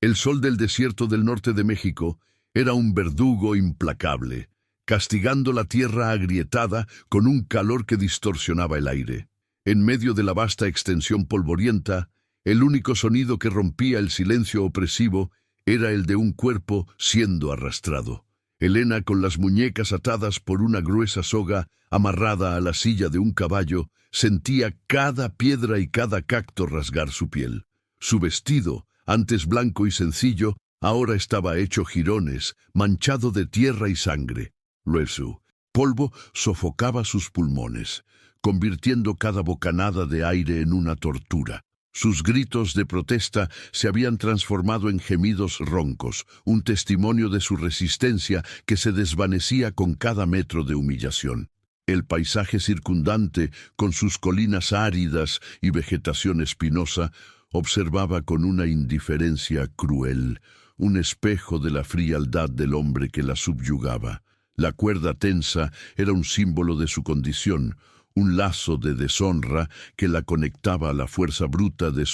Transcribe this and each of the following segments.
El sol del desierto del norte de México era un verdugo implacable, castigando la tierra agrietada con un calor que distorsionaba el aire. En medio de la vasta extensión polvorienta, el único sonido que rompía el silencio opresivo era el de un cuerpo siendo arrastrado. Elena, con las muñecas atadas por una gruesa soga amarrada a la silla de un caballo, sentía cada piedra y cada cacto rasgar su piel. Su vestido, antes blanco y sencillo, ahora estaba hecho jirones, manchado de tierra y sangre. Su polvo sofocaba sus pulmones, convirtiendo cada bocanada de aire en una tortura. Sus gritos de protesta se habían transformado en gemidos roncos, un testimonio de su resistencia que se desvanecía con cada metro de humillación. El paisaje circundante, con sus colinas áridas y vegetación espinosa, observaba con una indiferencia cruel, un espejo de la frialdad del hombre que la subyugaba. La cuerda tensa era un símbolo de su condición, un lazo de deshonra que la conectaba a la fuerza bruta de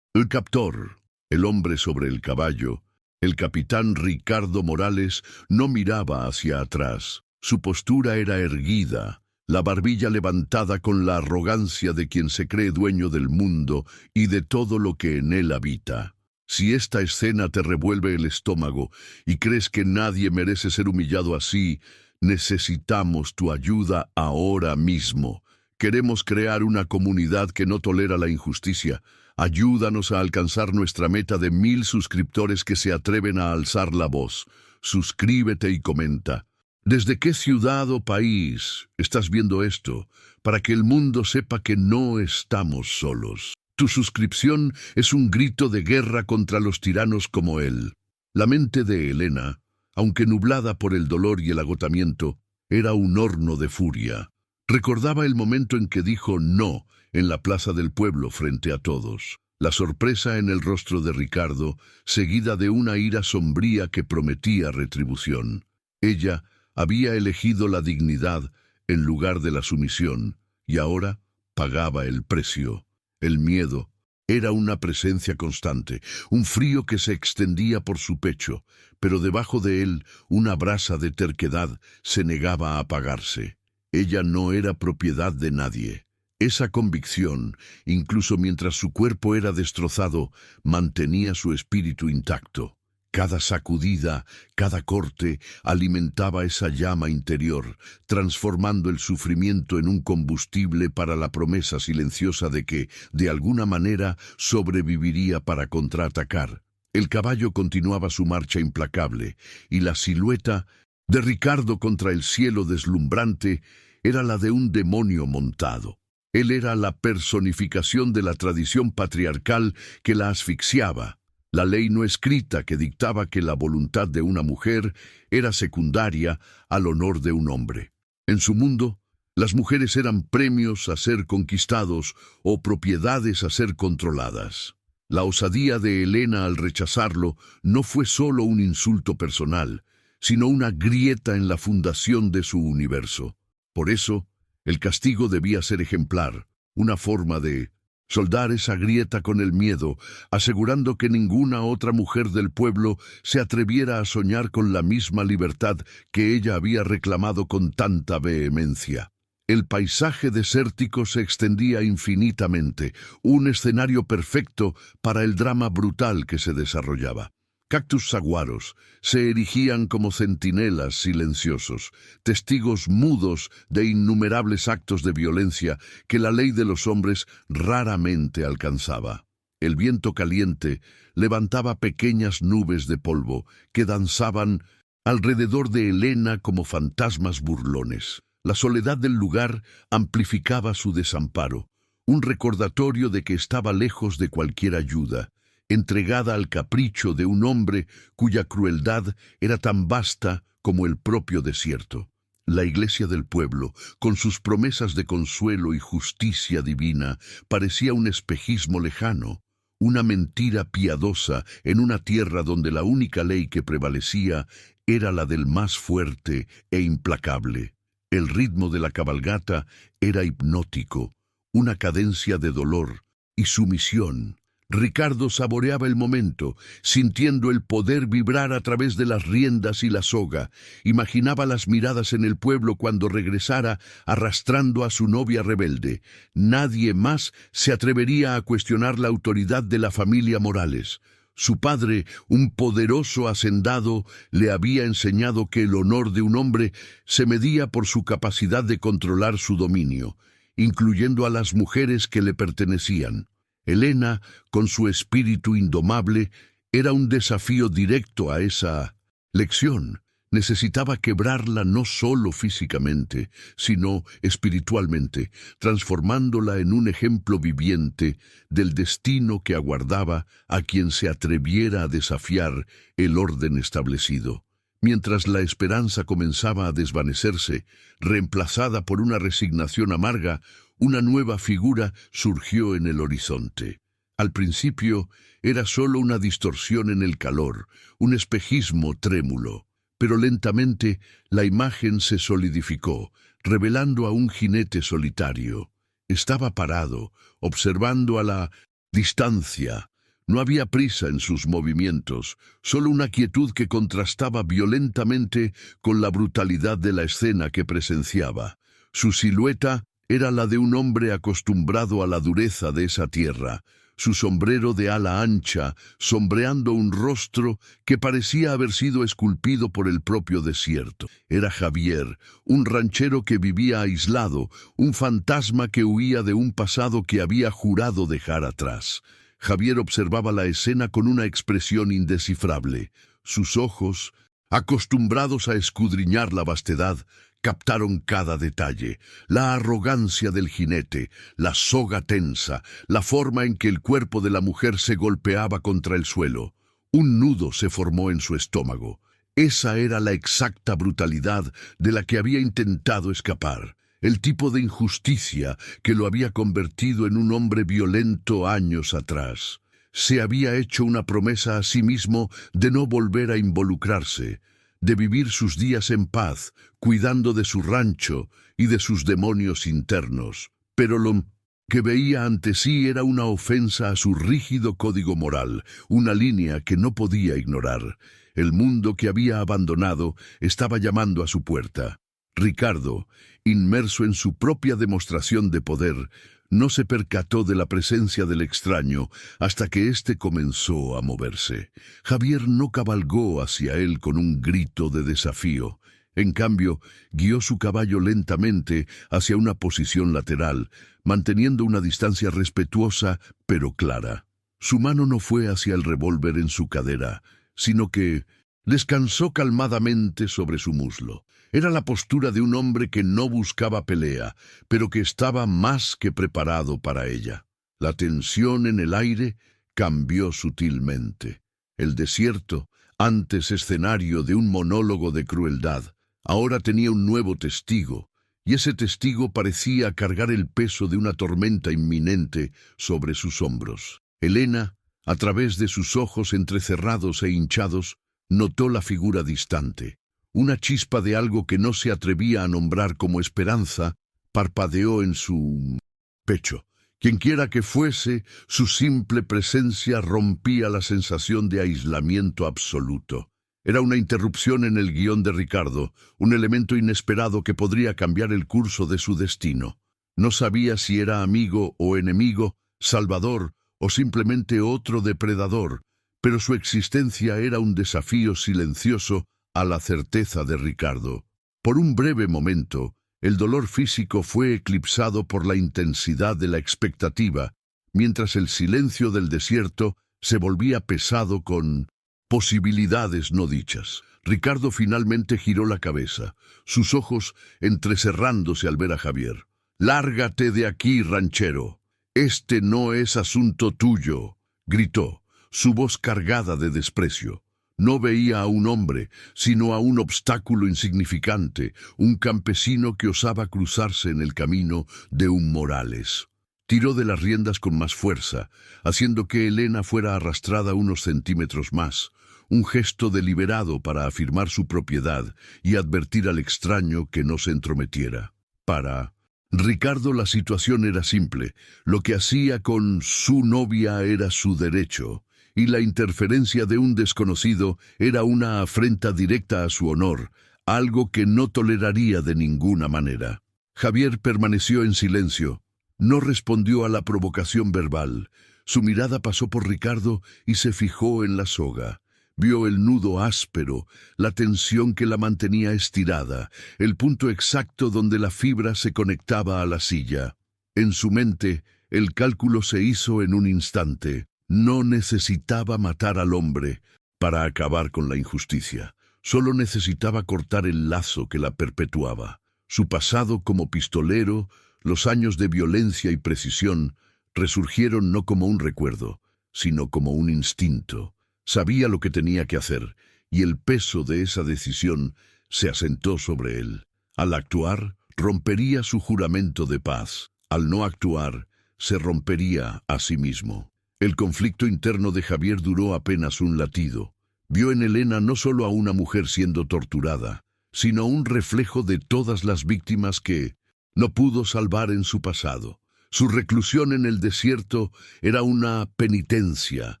el captor. El hombre sobre el caballo, el capitán Ricardo Morales, no miraba hacia atrás. Su postura era erguida, la barbilla levantada con la arrogancia de quien se cree dueño del mundo y de todo lo que en él habita. Si esta escena te revuelve el estómago y crees que nadie merece ser humillado así, necesitamos tu ayuda ahora mismo. Queremos crear una comunidad que no tolera la injusticia. Ayúdanos a alcanzar nuestra meta de 1000 suscriptores que se atreven a alzar la voz. Suscríbete y comenta. ¿Desde qué ciudad o país estás viendo esto? Para que el mundo sepa que no estamos solos. Tu suscripción es un grito de guerra contra los tiranos como él. La mente de Elena, aunque nublada por el dolor y el agotamiento, era un horno de furia. Recordaba el momento en que dijo no en la plaza del pueblo frente a todos. La sorpresa en el rostro de Ricardo, seguida de una ira sombría que prometía retribución. Ella había elegido la dignidad en lugar de la sumisión, y ahora pagaba el precio. El miedo era una presencia constante, un frío que se extendía por su pecho, pero debajo de él una brasa de terquedad se negaba a apagarse. Ella no era propiedad de nadie. Esa convicción, incluso mientras su cuerpo era destrozado, mantenía su espíritu intacto. Cada sacudida, cada corte, alimentaba esa llama interior, transformando el sufrimiento en un combustible para la promesa silenciosa de que, de alguna manera, sobreviviría para contraatacar. El caballo continuaba su marcha implacable, y la silueta de Ricardo contra el cielo deslumbrante era la de un demonio montado. Él era la personificación de la tradición patriarcal que la asfixiaba. La ley no escrita que dictaba que la voluntad de una mujer era secundaria al honor de un hombre. En su mundo, las mujeres eran premios a ser conquistados o propiedades a ser controladas. La osadía de Elena al rechazarlo no fue solo un insulto personal, sino una grieta en la fundación de su universo. Por eso, el castigo debía ser ejemplar, una forma de soldar esa grieta con el miedo, asegurando que ninguna otra mujer del pueblo se atreviera a soñar con la misma libertad que ella había reclamado con tanta vehemencia. El paisaje desértico se extendía infinitamente, un escenario perfecto para el drama brutal que se desarrollaba. Cactus saguaros se erigían como centinelas silenciosos, testigos mudos de innumerables actos de violencia que la ley de los hombres raramente alcanzaba. El viento caliente levantaba pequeñas nubes de polvo que danzaban alrededor de Elena como fantasmas burlones. La soledad del lugar amplificaba su desamparo, un recordatorio de que estaba lejos de cualquier ayuda, entregada al capricho de un hombre cuya crueldad era tan vasta como el propio desierto. La iglesia del pueblo, con sus promesas de consuelo y justicia divina, parecía un espejismo lejano, una mentira piadosa en una tierra donde la única ley que prevalecía era la del más fuerte e implacable. El ritmo de la cabalgata era hipnótico, una cadencia de dolor y sumisión. Ricardo saboreaba el momento, sintiendo el poder vibrar a través de las riendas y la soga. Imaginaba las miradas en el pueblo cuando regresara arrastrando a su novia rebelde. Nadie más se atrevería a cuestionar la autoridad de la familia Morales. Su padre, un poderoso hacendado, le había enseñado que el honor de un hombre se medía por su capacidad de controlar su dominio, incluyendo a las mujeres que le pertenecían. Elena, con su espíritu indomable, era un desafío directo a esa lección. Necesitaba quebrarla no solo físicamente, sino espiritualmente, transformándola en un ejemplo viviente del destino que aguardaba a quien se atreviera a desafiar el orden establecido. Mientras la esperanza comenzaba a desvanecerse, reemplazada por una resignación amarga, una nueva figura surgió en el horizonte. Al principio era solo una distorsión en el calor, un espejismo trémulo, pero lentamente la imagen se solidificó, revelando a un jinete solitario. Estaba parado, observando a la distancia. No había prisa en sus movimientos, solo una quietud que contrastaba violentamente con la brutalidad de la escena que presenciaba. Su silueta era la de un hombre acostumbrado a la dureza de esa tierra, su sombrero de ala ancha sombreando un rostro que parecía haber sido esculpido por el propio desierto. Era Javier, un ranchero que vivía aislado, un fantasma que huía de un pasado que había jurado dejar atrás. Javier observaba la escena con una expresión indescifrable. Sus ojos, acostumbrados a escudriñar la vastedad, captaron cada detalle: la arrogancia del jinete, la soga tensa, la forma en que el cuerpo de la mujer se golpeaba contra el suelo. Un nudo se formó en su estómago. Esa era la exacta brutalidad de la que había intentado escapar, el tipo de injusticia que lo había convertido en un hombre violento años atrás. Se había hecho una promesa a sí mismo de no volver a involucrarse, de vivir sus días en paz, cuidando de su rancho y de sus demonios internos. Pero lo que veía ante sí era una ofensa a su rígido código moral, una línea que no podía ignorar. El mundo que había abandonado estaba llamando a su puerta. Ricardo, inmerso en su propia demostración de poder, no se percató de la presencia del extraño hasta que éste comenzó a moverse. Javier no cabalgó hacia él con un grito de desafío. En cambio, guió su caballo lentamente hacia una posición lateral, manteniendo una distancia respetuosa pero clara. Su mano no fue hacia el revólver en su cadera, sino que descansó calmadamente sobre su muslo. Era la postura de un hombre que no buscaba pelea, pero que estaba más que preparado para ella. La tensión en el aire cambió sutilmente. El desierto, antes escenario de un monólogo de crueldad, ahora tenía un nuevo testigo, y ese testigo parecía cargar el peso de una tormenta inminente sobre sus hombros. Elena, a través de sus ojos entrecerrados e hinchados, notó la figura distante. Una chispa de algo que no se atrevía a nombrar como esperanza parpadeó en su pecho. Quienquiera que fuese, su simple presencia rompía la sensación de aislamiento absoluto. Era una interrupción en el guión de Ricardo, un elemento inesperado que podría cambiar el curso de su destino. No sabía si era amigo o enemigo, salvador o simplemente otro depredador, pero su existencia era un desafío silencioso a la certeza de Ricardo. Por un breve momento, el dolor físico fue eclipsado por la intensidad de la expectativa, mientras el silencio del desierto se volvía pesado con posibilidades no dichas. Ricardo finalmente giró la cabeza, sus ojos entrecerrándose al ver a Javier. «Lárgate de aquí, ranchero. Este no es asunto tuyo», gritó, su voz cargada de desprecio. No veía a un hombre, sino a un obstáculo insignificante, un campesino que osaba cruzarse en el camino de un Morales. Tiró de las riendas con más fuerza, haciendo que Elena fuera arrastrada unos centímetros más, un gesto deliberado para afirmar su propiedad y advertir al extraño que no se entrometiera. Para Ricardo, la situación era simple. Lo que hacía con su novia era su derecho, y la interferencia de un desconocido era una afrenta directa a su honor, algo que no toleraría de ninguna manera. Javier permaneció en silencio. No respondió a la provocación verbal. Su mirada pasó por Ricardo y se fijó en la soga. Vio el nudo áspero, la tensión que la mantenía estirada, el punto exacto donde la fibra se conectaba a la silla. En su mente, el cálculo se hizo en un instante. No necesitaba matar al hombre para acabar con la injusticia. Solo necesitaba cortar el lazo que la perpetuaba. Su pasado como pistolero, los años de violencia y precisión, resurgieron no como un recuerdo, sino como un instinto. Sabía lo que tenía que hacer, y el peso de esa decisión se asentó sobre él. Al actuar, rompería su juramento de paz. Al no actuar, se rompería a sí mismo. El conflicto interno de Javier duró apenas un latido. Vio en Elena no solo a una mujer siendo torturada, sino un reflejo de todas las víctimas que no pudo salvar en su pasado. Su reclusión en el desierto era una penitencia,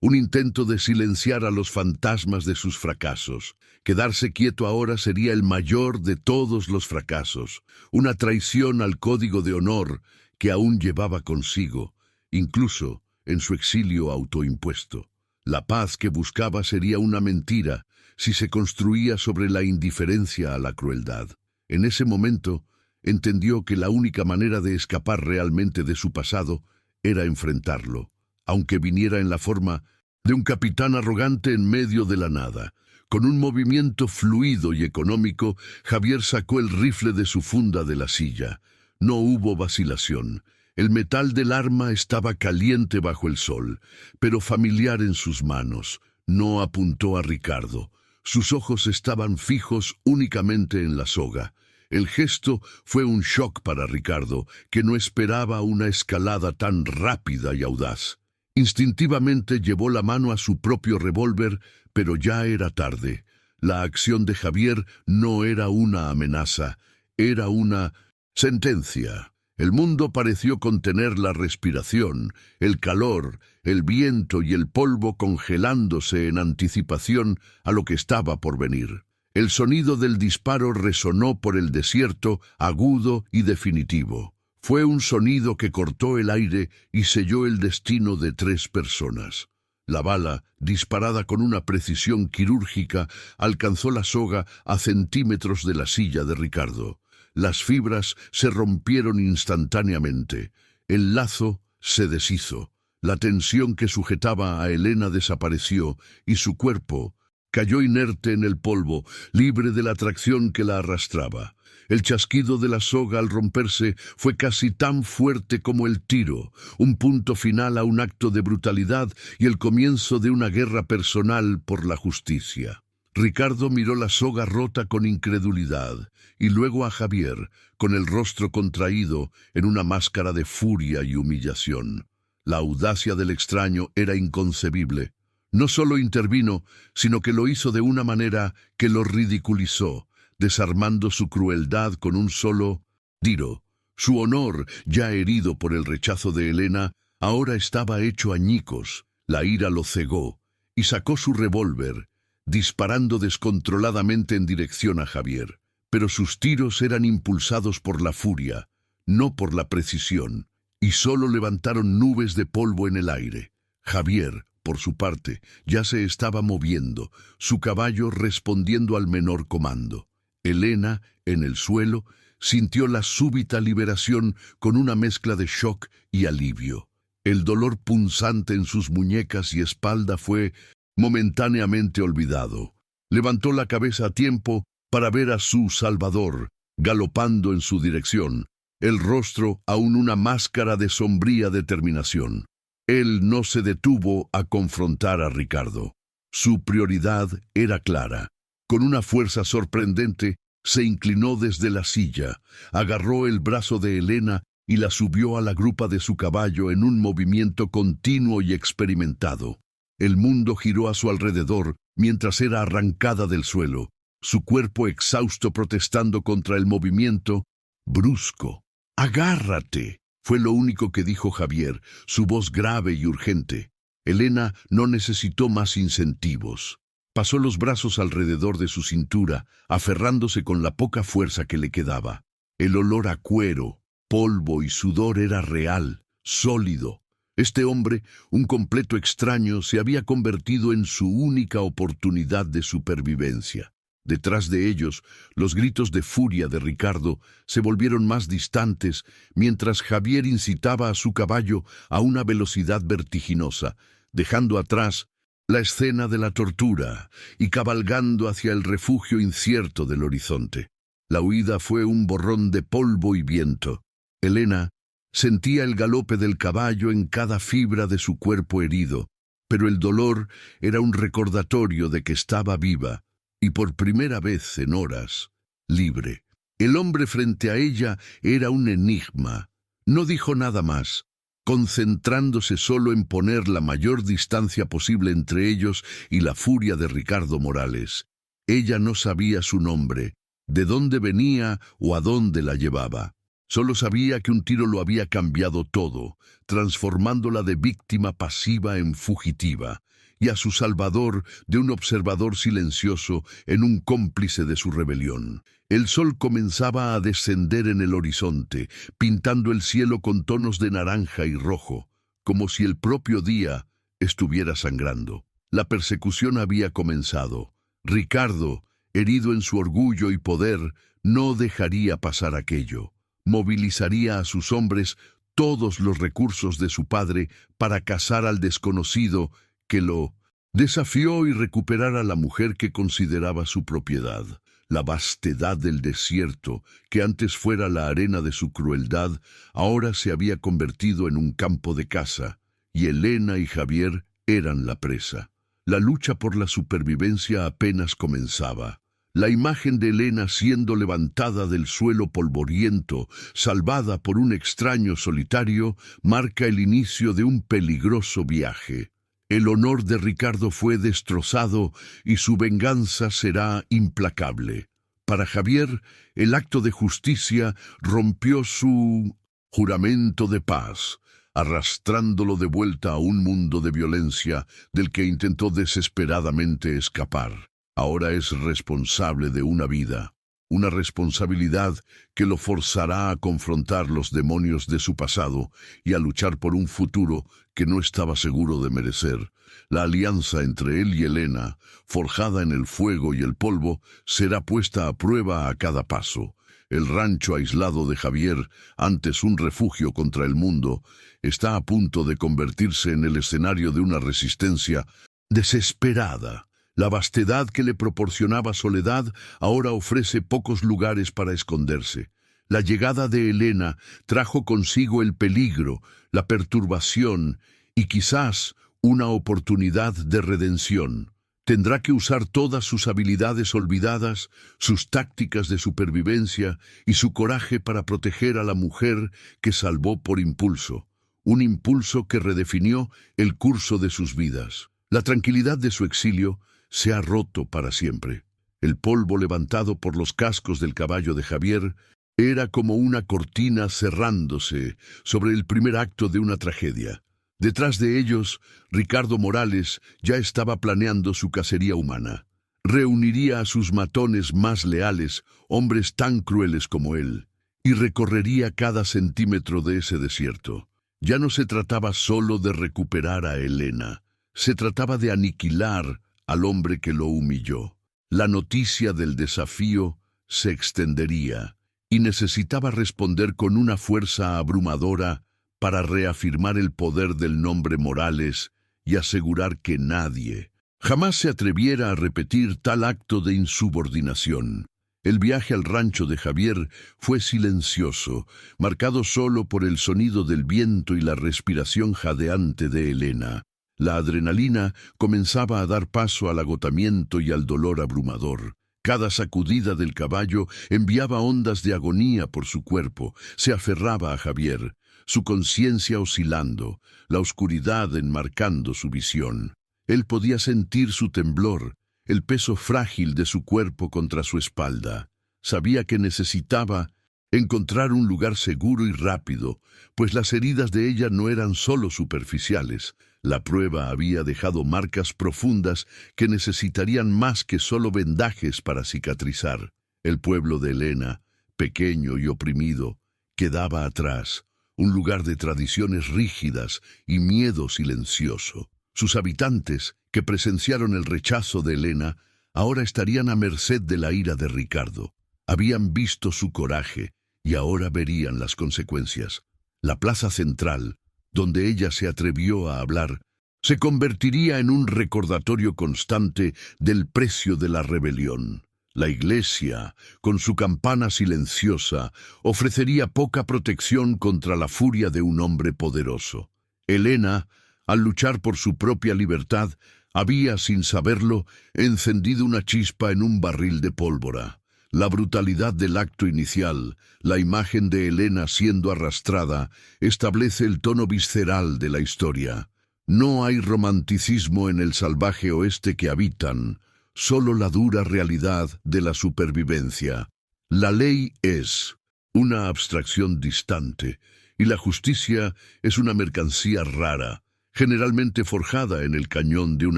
un intento de silenciar a los fantasmas de sus fracasos. Quedarse quieto ahora sería el mayor de todos los fracasos, una traición al código de honor que aún llevaba consigo, incluso en su exilio autoimpuesto. La paz que buscaba sería una mentira si se construía sobre la indiferencia a la crueldad. En ese momento, entendió que la única manera de escapar realmente de su pasado era enfrentarlo, aunque viniera en la forma de un capitán arrogante en medio de la nada. Con un movimiento fluido y económico, Javier sacó el rifle de su funda de la silla. No hubo vacilación. El metal del arma estaba caliente bajo el sol, pero familiar en sus manos. No apuntó a Ricardo. Sus ojos estaban fijos únicamente en la soga. El gesto fue un shock para Ricardo, que no esperaba una escalada tan rápida y audaz. Instintivamente llevó la mano a su propio revólver, pero ya era tarde. La acción de Javier no era una amenaza, era una sentencia. El mundo pareció contener la respiración, el calor, el viento y el polvo congelándose en anticipación a lo que estaba por venir. El sonido del disparo resonó por el desierto, agudo y definitivo. Fue un sonido que cortó el aire y selló el destino de 3 personas. La bala, disparada con una precisión quirúrgica, alcanzó la soga a centímetros de la silla de Ricardo. Las fibras se rompieron instantáneamente. El lazo se deshizo. La tensión que sujetaba a Elena desapareció y su cuerpo cayó inerte en el polvo, libre de la atracción que la arrastraba. El chasquido de la soga al romperse fue casi tan fuerte como el tiro, un punto final a un acto de brutalidad y el comienzo de una guerra personal por la justicia. Ricardo miró la soga rota con incredulidad, y luego a Javier, con el rostro contraído en una máscara de furia y humillación. La audacia del extraño era inconcebible. No solo intervino, sino que lo hizo de una manera que lo ridiculizó, desarmando su crueldad con un solo tiro. Su honor, ya herido por el rechazo de Elena, ahora estaba hecho añicos. La ira lo cegó, y sacó su revólver, disparando descontroladamente en dirección a Javier. Pero sus tiros eran impulsados por la furia, no por la precisión, y solo levantaron nubes de polvo en el aire. Javier, por su parte, ya se estaba moviendo, su caballo respondiendo al menor comando. Elena, en el suelo, sintió la súbita liberación con una mezcla de shock y alivio. El dolor punzante en sus muñecas y espalda fue momentáneamente olvidado. Levantó la cabeza a tiempo para ver a su salvador, galopando en su dirección, el rostro aún una máscara de sombría determinación. Él no se detuvo a confrontar a Ricardo. Su prioridad era clara. Con una fuerza sorprendente, se inclinó desde la silla, agarró el brazo de Elena y la subió a la grupa de su caballo en un movimiento continuo y experimentado. El mundo giró a su alrededor mientras era arrancada del suelo, su cuerpo exhausto protestando contra el movimiento brusco. «Agárrate», fue lo único que dijo Javier, su voz grave y urgente. Elena no necesitó más incentivos. Pasó los brazos alrededor de su cintura, aferrándose con la poca fuerza que le quedaba. El olor a cuero, polvo y sudor era real, sólido. Este hombre, un completo extraño, se había convertido en su única oportunidad de supervivencia. Detrás de ellos, los gritos de furia de Ricardo se volvieron más distantes, mientras Javier incitaba a su caballo a una velocidad vertiginosa, dejando atrás la escena de la tortura y cabalgando hacia el refugio incierto del horizonte. La huida fue un borrón de polvo y viento. Elena sentía el galope del caballo en cada fibra de su cuerpo herido, pero el dolor era un recordatorio de que estaba viva, y por primera vez en horas, libre. El hombre frente a ella era un enigma. No dijo nada más, concentrándose solo en poner la mayor distancia posible entre ellos y la furia de Ricardo Morales. Ella no sabía su nombre, de dónde venía o a dónde la llevaba. Solo sabía que un tiro lo había cambiado todo, transformándola de víctima pasiva en fugitiva, y a su salvador de un observador silencioso en un cómplice de su rebelión. El sol comenzaba a descender en el horizonte, pintando el cielo con tonos de naranja y rojo, como si el propio día estuviera sangrando. La persecución había comenzado. Ricardo, herido en su orgullo y poder, no dejaría pasar aquello. Movilizaría a sus hombres todos los recursos de su padre para cazar al desconocido que lo desafió y recuperar a la mujer que consideraba su propiedad. La vastedad del desierto, que antes fuera la arena de su crueldad, ahora se había convertido en un campo de caza, y Elena y Javier eran la presa. La lucha por la supervivencia apenas comenzaba. La imagen de Elena siendo levantada del suelo polvoriento, salvada por un extraño solitario, marca el inicio de un peligroso viaje. El honor de Ricardo fue destrozado y su venganza será implacable. Para Javier, el acto de justicia rompió su juramento de paz, arrastrándolo de vuelta a un mundo de violencia del que intentó desesperadamente escapar. Ahora es responsable de una vida, una responsabilidad que lo forzará a confrontar los demonios de su pasado y a luchar por un futuro que no estaba seguro de merecer. La alianza entre él y Elena, forjada en el fuego y el polvo, será puesta a prueba a cada paso. El rancho aislado de Javier, antes un refugio contra el mundo, está a punto de convertirse en el escenario de una resistencia desesperada. La vastedad que le proporcionaba soledad ahora ofrece pocos lugares para esconderse. La llegada de Elena trajo consigo el peligro, la perturbación y quizás una oportunidad de redención. Tendrá que usar todas sus habilidades olvidadas, sus tácticas de supervivencia y su coraje para proteger a la mujer que salvó por impulso. Un impulso que redefinió el curso de sus vidas. La tranquilidad de su exilio se ha roto para siempre. El polvo levantado por los cascos del caballo de Javier era como una cortina cerrándose sobre el primer acto de una tragedia. Detrás de ellos, Ricardo Morales ya estaba planeando su cacería humana. Reuniría a sus matones más leales, hombres tan crueles como él, y recorrería cada centímetro de ese desierto. Ya no se trataba solo de recuperar a Elena, se trataba de aniquilar al hombre que lo humilló. La noticia del desafío se extendería y necesitaba responder con una fuerza abrumadora para reafirmar el poder del nombre Morales y asegurar que nadie jamás se atreviera a repetir tal acto de insubordinación. El viaje al rancho de Javier fue silencioso, marcado solo por el sonido del viento y la respiración jadeante de Elena. La adrenalina comenzaba a dar paso al agotamiento y al dolor abrumador. Cada sacudida del caballo enviaba ondas de agonía por su cuerpo. Se aferraba a Javier, su conciencia oscilando, la oscuridad enmarcando su visión. Él podía sentir su temblor, el peso frágil de su cuerpo contra su espalda. Sabía que necesitaba encontrar un lugar seguro y rápido, pues las heridas de ella no eran solo superficiales. La prueba había dejado marcas profundas que necesitarían más que solo vendajes para cicatrizar. El pueblo de Helena, pequeño y oprimido, quedaba atrás, un lugar de tradiciones rígidas y miedo silencioso. Sus habitantes, que presenciaron el rechazo de Helena, ahora estarían a merced de la ira de Ricardo. Habían visto su coraje y ahora verían las consecuencias. La plaza central, donde ella se atrevió a hablar, se convertiría en un recordatorio constante del precio de la rebelión. La iglesia, con su campana silenciosa, ofrecería poca protección contra la furia de un hombre poderoso. Helena, al luchar por su propia libertad, había, sin saberlo, encendido una chispa en un barril de pólvora. La brutalidad del acto inicial, la imagen de Helena siendo arrastrada, establece el tono visceral de la historia. No hay romanticismo en el salvaje oeste que habitan, solo la dura realidad de la supervivencia. La ley es una abstracción distante, y la justicia es una mercancía rara, generalmente forjada en el cañón de un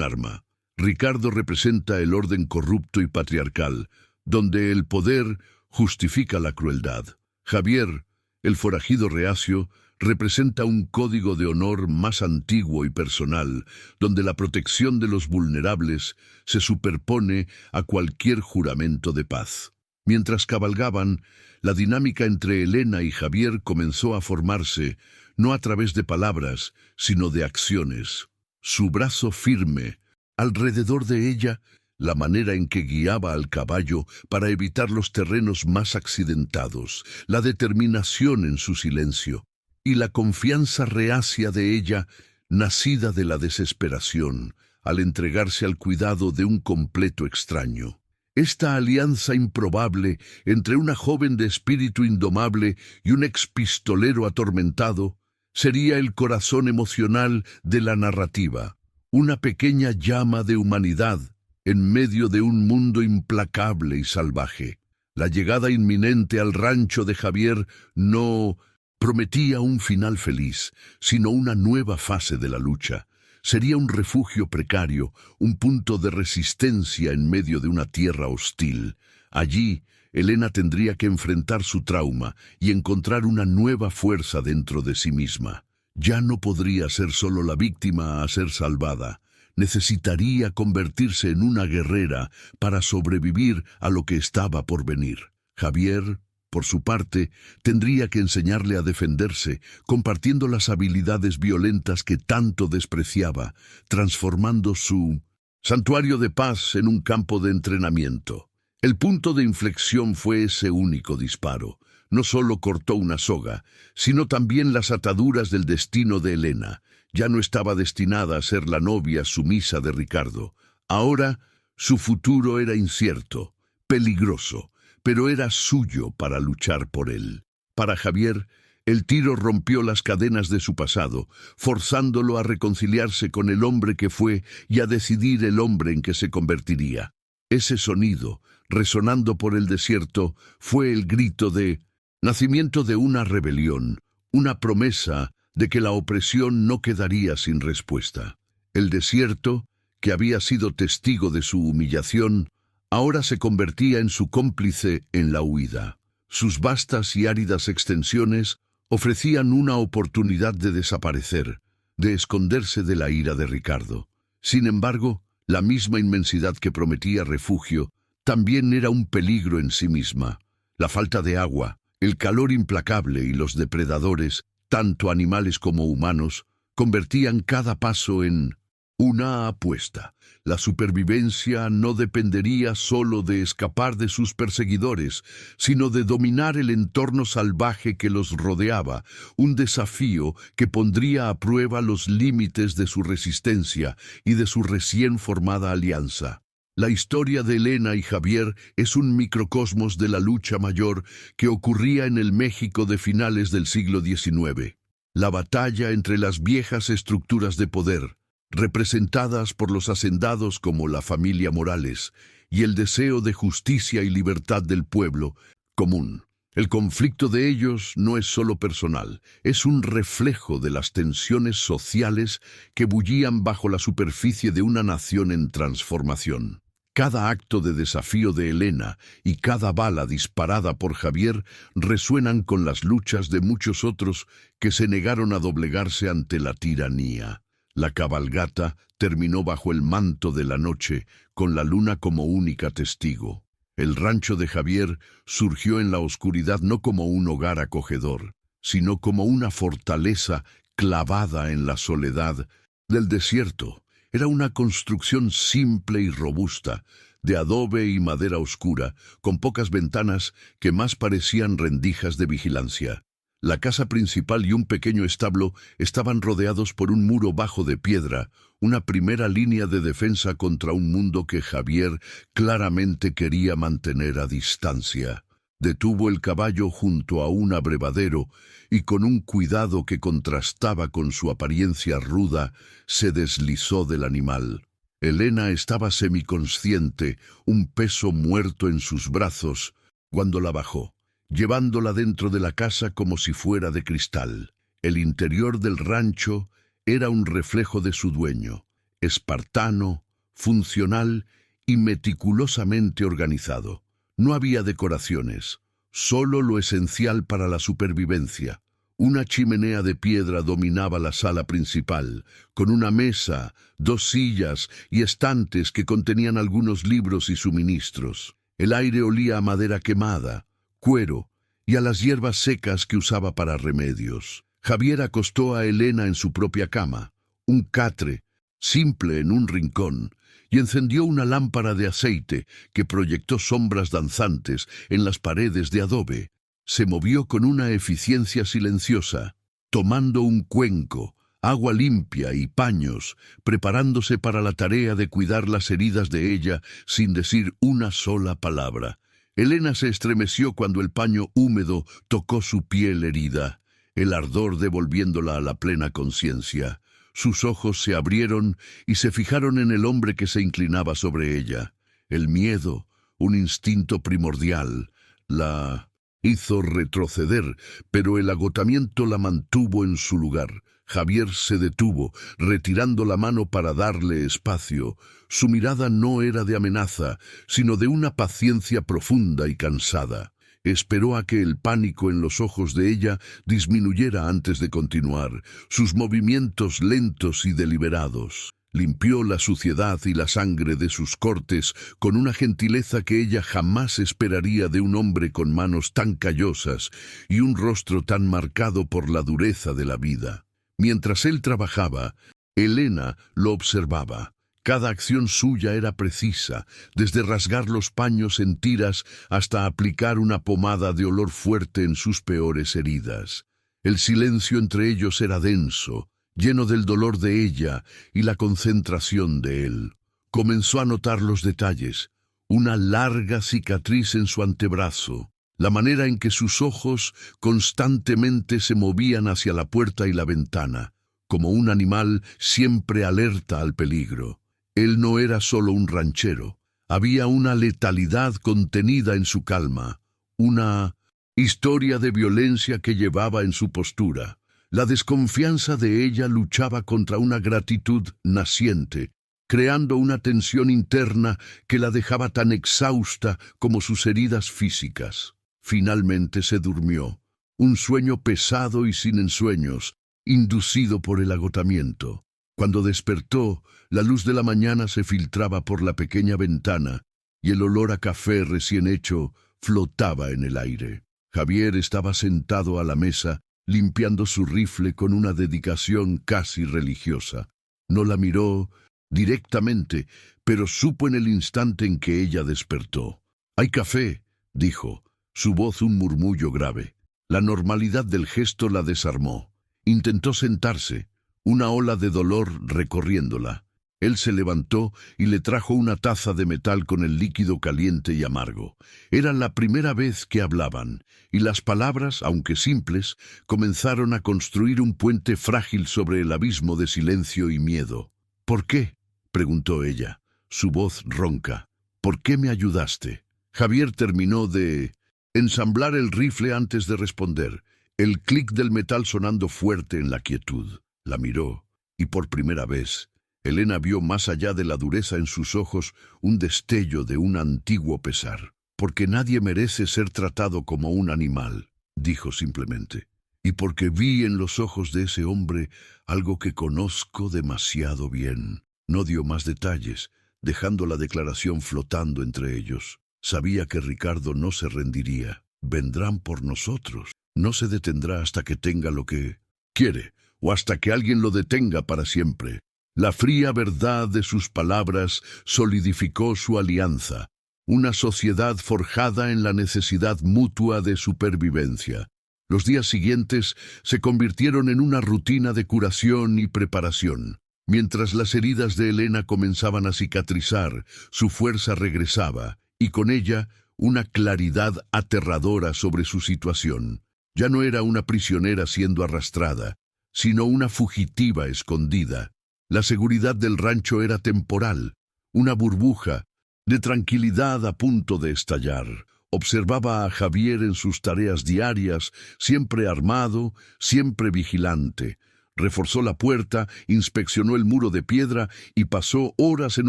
arma. Ricardo representa el orden corrupto y patriarcal, donde el poder justifica la crueldad. Javier, el forajido reacio, representa un código de honor más antiguo y personal, donde la protección de los vulnerables se superpone a cualquier juramento de paz. Mientras cabalgaban, la dinámica entre Helena y Javier comenzó a formarse, no a través de palabras, sino de acciones. Su brazo firme, alrededor de ella, la manera en que guiaba al caballo para evitar los terrenos más accidentados, la determinación en su silencio, y la confianza reacia de ella, nacida de la desesperación, al entregarse al cuidado de un completo extraño. Esta alianza improbable entre una joven de espíritu indomable y un expistolero atormentado sería el corazón emocional de la narrativa, una pequeña llama de humanidad en medio de un mundo implacable y salvaje. La llegada inminente al rancho de Javier no prometía un final feliz, sino una nueva fase de la lucha. Sería un refugio precario, un punto de resistencia en medio de una tierra hostil. Allí, Helena tendría que enfrentar su trauma y encontrar una nueva fuerza dentro de sí misma. Ya no podría ser solo la víctima a ser salvada. Necesitaría convertirse en una guerrera para sobrevivir a lo que estaba por venir. Javier, por su parte, tendría que enseñarle a defenderse, compartiendo las habilidades violentas que tanto despreciaba, transformando su santuario de paz en un campo de entrenamiento. El punto de inflexión fue ese único disparo. No solo cortó una soga, sino también las ataduras del destino de Helena. Ya no estaba destinada a ser la novia sumisa de Ricardo. Ahora, su futuro era incierto, peligroso, pero era suyo para luchar por él. Para Javier, el tiro rompió las cadenas de su pasado, forzándolo a reconciliarse con el hombre que fue y a decidir el hombre en que se convertiría. Ese sonido, resonando por el desierto, fue el grito de nacimiento de una rebelión, una promesa de que la opresión no quedaría sin respuesta. El desierto, que había sido testigo de su humillación, ahora se convertía en su cómplice en la huida. Sus vastas y áridas extensiones ofrecían una oportunidad de desaparecer, de esconderse de la ira de Ricardo. Sin embargo, la misma inmensidad que prometía refugio también era un peligro en sí misma. La falta de agua, el calor implacable y los depredadores, tanto animales como humanos, convertían cada paso en una apuesta. La supervivencia no dependería solo de escapar de sus perseguidores, sino de dominar el entorno salvaje que los rodeaba, un desafío que pondría a prueba los límites de su resistencia y de su recién formada alianza. La historia de Helena y Javier es un microcosmos de la lucha mayor que ocurría en el México de finales del siglo XIX. La batalla entre las viejas estructuras de poder, representadas por los hacendados como la familia Morales, y el deseo de justicia y libertad del pueblo común. El conflicto de ellos no es solo personal, es un reflejo de las tensiones sociales que bullían bajo la superficie de una nación en transformación. Cada acto de desafío de Elena y cada bala disparada por Javier resuenan con las luchas de muchos otros que se negaron a doblegarse ante la tiranía. La cabalgata terminó bajo el manto de la noche, con la luna como única testigo. El rancho de Javier surgió en la oscuridad no como un hogar acogedor, sino como una fortaleza clavada en la soledad del desierto. Era una construcción simple y robusta, de adobe y madera oscura, con pocas ventanas que más parecían rendijas de vigilancia. La casa principal y un pequeño establo estaban rodeados por un muro bajo de piedra, una primera línea de defensa contra un mundo que Javier claramente quería mantener a distancia. Detuvo el caballo junto a un abrevadero y con un cuidado que contrastaba con su apariencia ruda, se deslizó del animal. Elena estaba semiconsciente, un peso muerto en sus brazos, cuando la bajó, llevándola dentro de la casa como si fuera de cristal. El interior del rancho era un reflejo de su dueño, espartano, funcional y meticulosamente organizado. No había decoraciones, solo lo esencial para la supervivencia. Una chimenea de piedra dominaba la sala principal, con una mesa, 2 sillas y estantes que contenían algunos libros y suministros. El aire olía a madera quemada, cuero y a las hierbas secas que usaba para remedios. Javier acostó a Elena en su propia cama, un catre, simple en un rincón, y encendió una lámpara de aceite que proyectó sombras danzantes en las paredes de adobe. Se movió con una eficiencia silenciosa, tomando un cuenco, agua limpia y paños, preparándose para la tarea de cuidar las heridas de ella sin decir una sola palabra. Elena se estremeció cuando el paño húmedo tocó su piel herida, el ardor devolviéndola a la plena conciencia. Sus ojos se abrieron y se fijaron en el hombre que se inclinaba sobre ella. El miedo, un instinto primordial, la hizo retroceder, pero el agotamiento la mantuvo en su lugar. Javier se detuvo, retirando la mano para darle espacio. Su mirada no era de amenaza, sino de una paciencia profunda y cansada. Esperó a que el pánico en los ojos de ella disminuyera antes de continuar, sus movimientos lentos y deliberados. Limpió la suciedad y la sangre de sus cortes con una gentileza que ella jamás esperaría de un hombre con manos tan callosas y un rostro tan marcado por la dureza de la vida. Mientras él trabajaba, Elena lo observaba. Cada acción suya era precisa, desde rasgar los paños en tiras hasta aplicar una pomada de olor fuerte en sus peores heridas. El silencio entre ellos era denso, lleno del dolor de ella y la concentración de él. Comenzó a notar los detalles, una larga cicatriz en su antebrazo, la manera en que sus ojos constantemente se movían hacia la puerta y la ventana, como un animal siempre alerta al peligro. Él no era solo un ranchero, había una letalidad contenida en su calma, una historia de violencia que llevaba en su postura. La desconfianza de ella luchaba contra una gratitud naciente, creando una tensión interna que la dejaba tan exhausta como sus heridas físicas. Finalmente se durmió, un sueño pesado y sin ensueños, inducido por el agotamiento. Cuando despertó, la luz de la mañana se filtraba por la pequeña ventana y el olor a café recién hecho flotaba en el aire. Javier estaba sentado a la mesa, limpiando su rifle con una dedicación casi religiosa. No la miró directamente, pero supo en el instante en que ella despertó. «Hay café», dijo, su voz un murmullo grave. La normalidad del gesto la desarmó. Intentó sentarse, una ola de dolor recorriéndola. Él se levantó y le trajo una taza de metal con el líquido caliente y amargo. Era la primera vez que hablaban, y las palabras, aunque simples, comenzaron a construir un puente frágil sobre el abismo de silencio y miedo. «¿Por qué?», preguntó ella, su voz ronca. «¿Por qué me ayudaste?». Javier terminó de ensamblar el rifle antes de responder, el clic del metal sonando fuerte en la quietud. La miró, y por primera vez, Elena vio más allá de la dureza en sus ojos un destello de un antiguo pesar. «Porque nadie merece ser tratado como un animal», dijo simplemente. «Y porque vi en los ojos de ese hombre algo que conozco demasiado bien». No dio más detalles, dejando la declaración flotando entre ellos. Sabía que Ricardo no se rendiría. Vendrán por nosotros. No se detendrá hasta que tenga lo que quiere, o hasta que alguien lo detenga para siempre. La fría verdad de sus palabras solidificó su alianza, una sociedad forjada en la necesidad mutua de supervivencia. Los días siguientes se convirtieron en una rutina de curación y preparación. Mientras las heridas de Elena comenzaban a cicatrizar, su fuerza regresaba, y con ella una claridad aterradora sobre su situación. Ya no era una prisionera siendo arrastrada, sino una fugitiva escondida. La seguridad del rancho era temporal, una burbuja de tranquilidad a punto de estallar. Observaba a Javier en sus tareas diarias, siempre armado, siempre vigilante. Reforzó la puerta, inspeccionó el muro de piedra y pasó horas en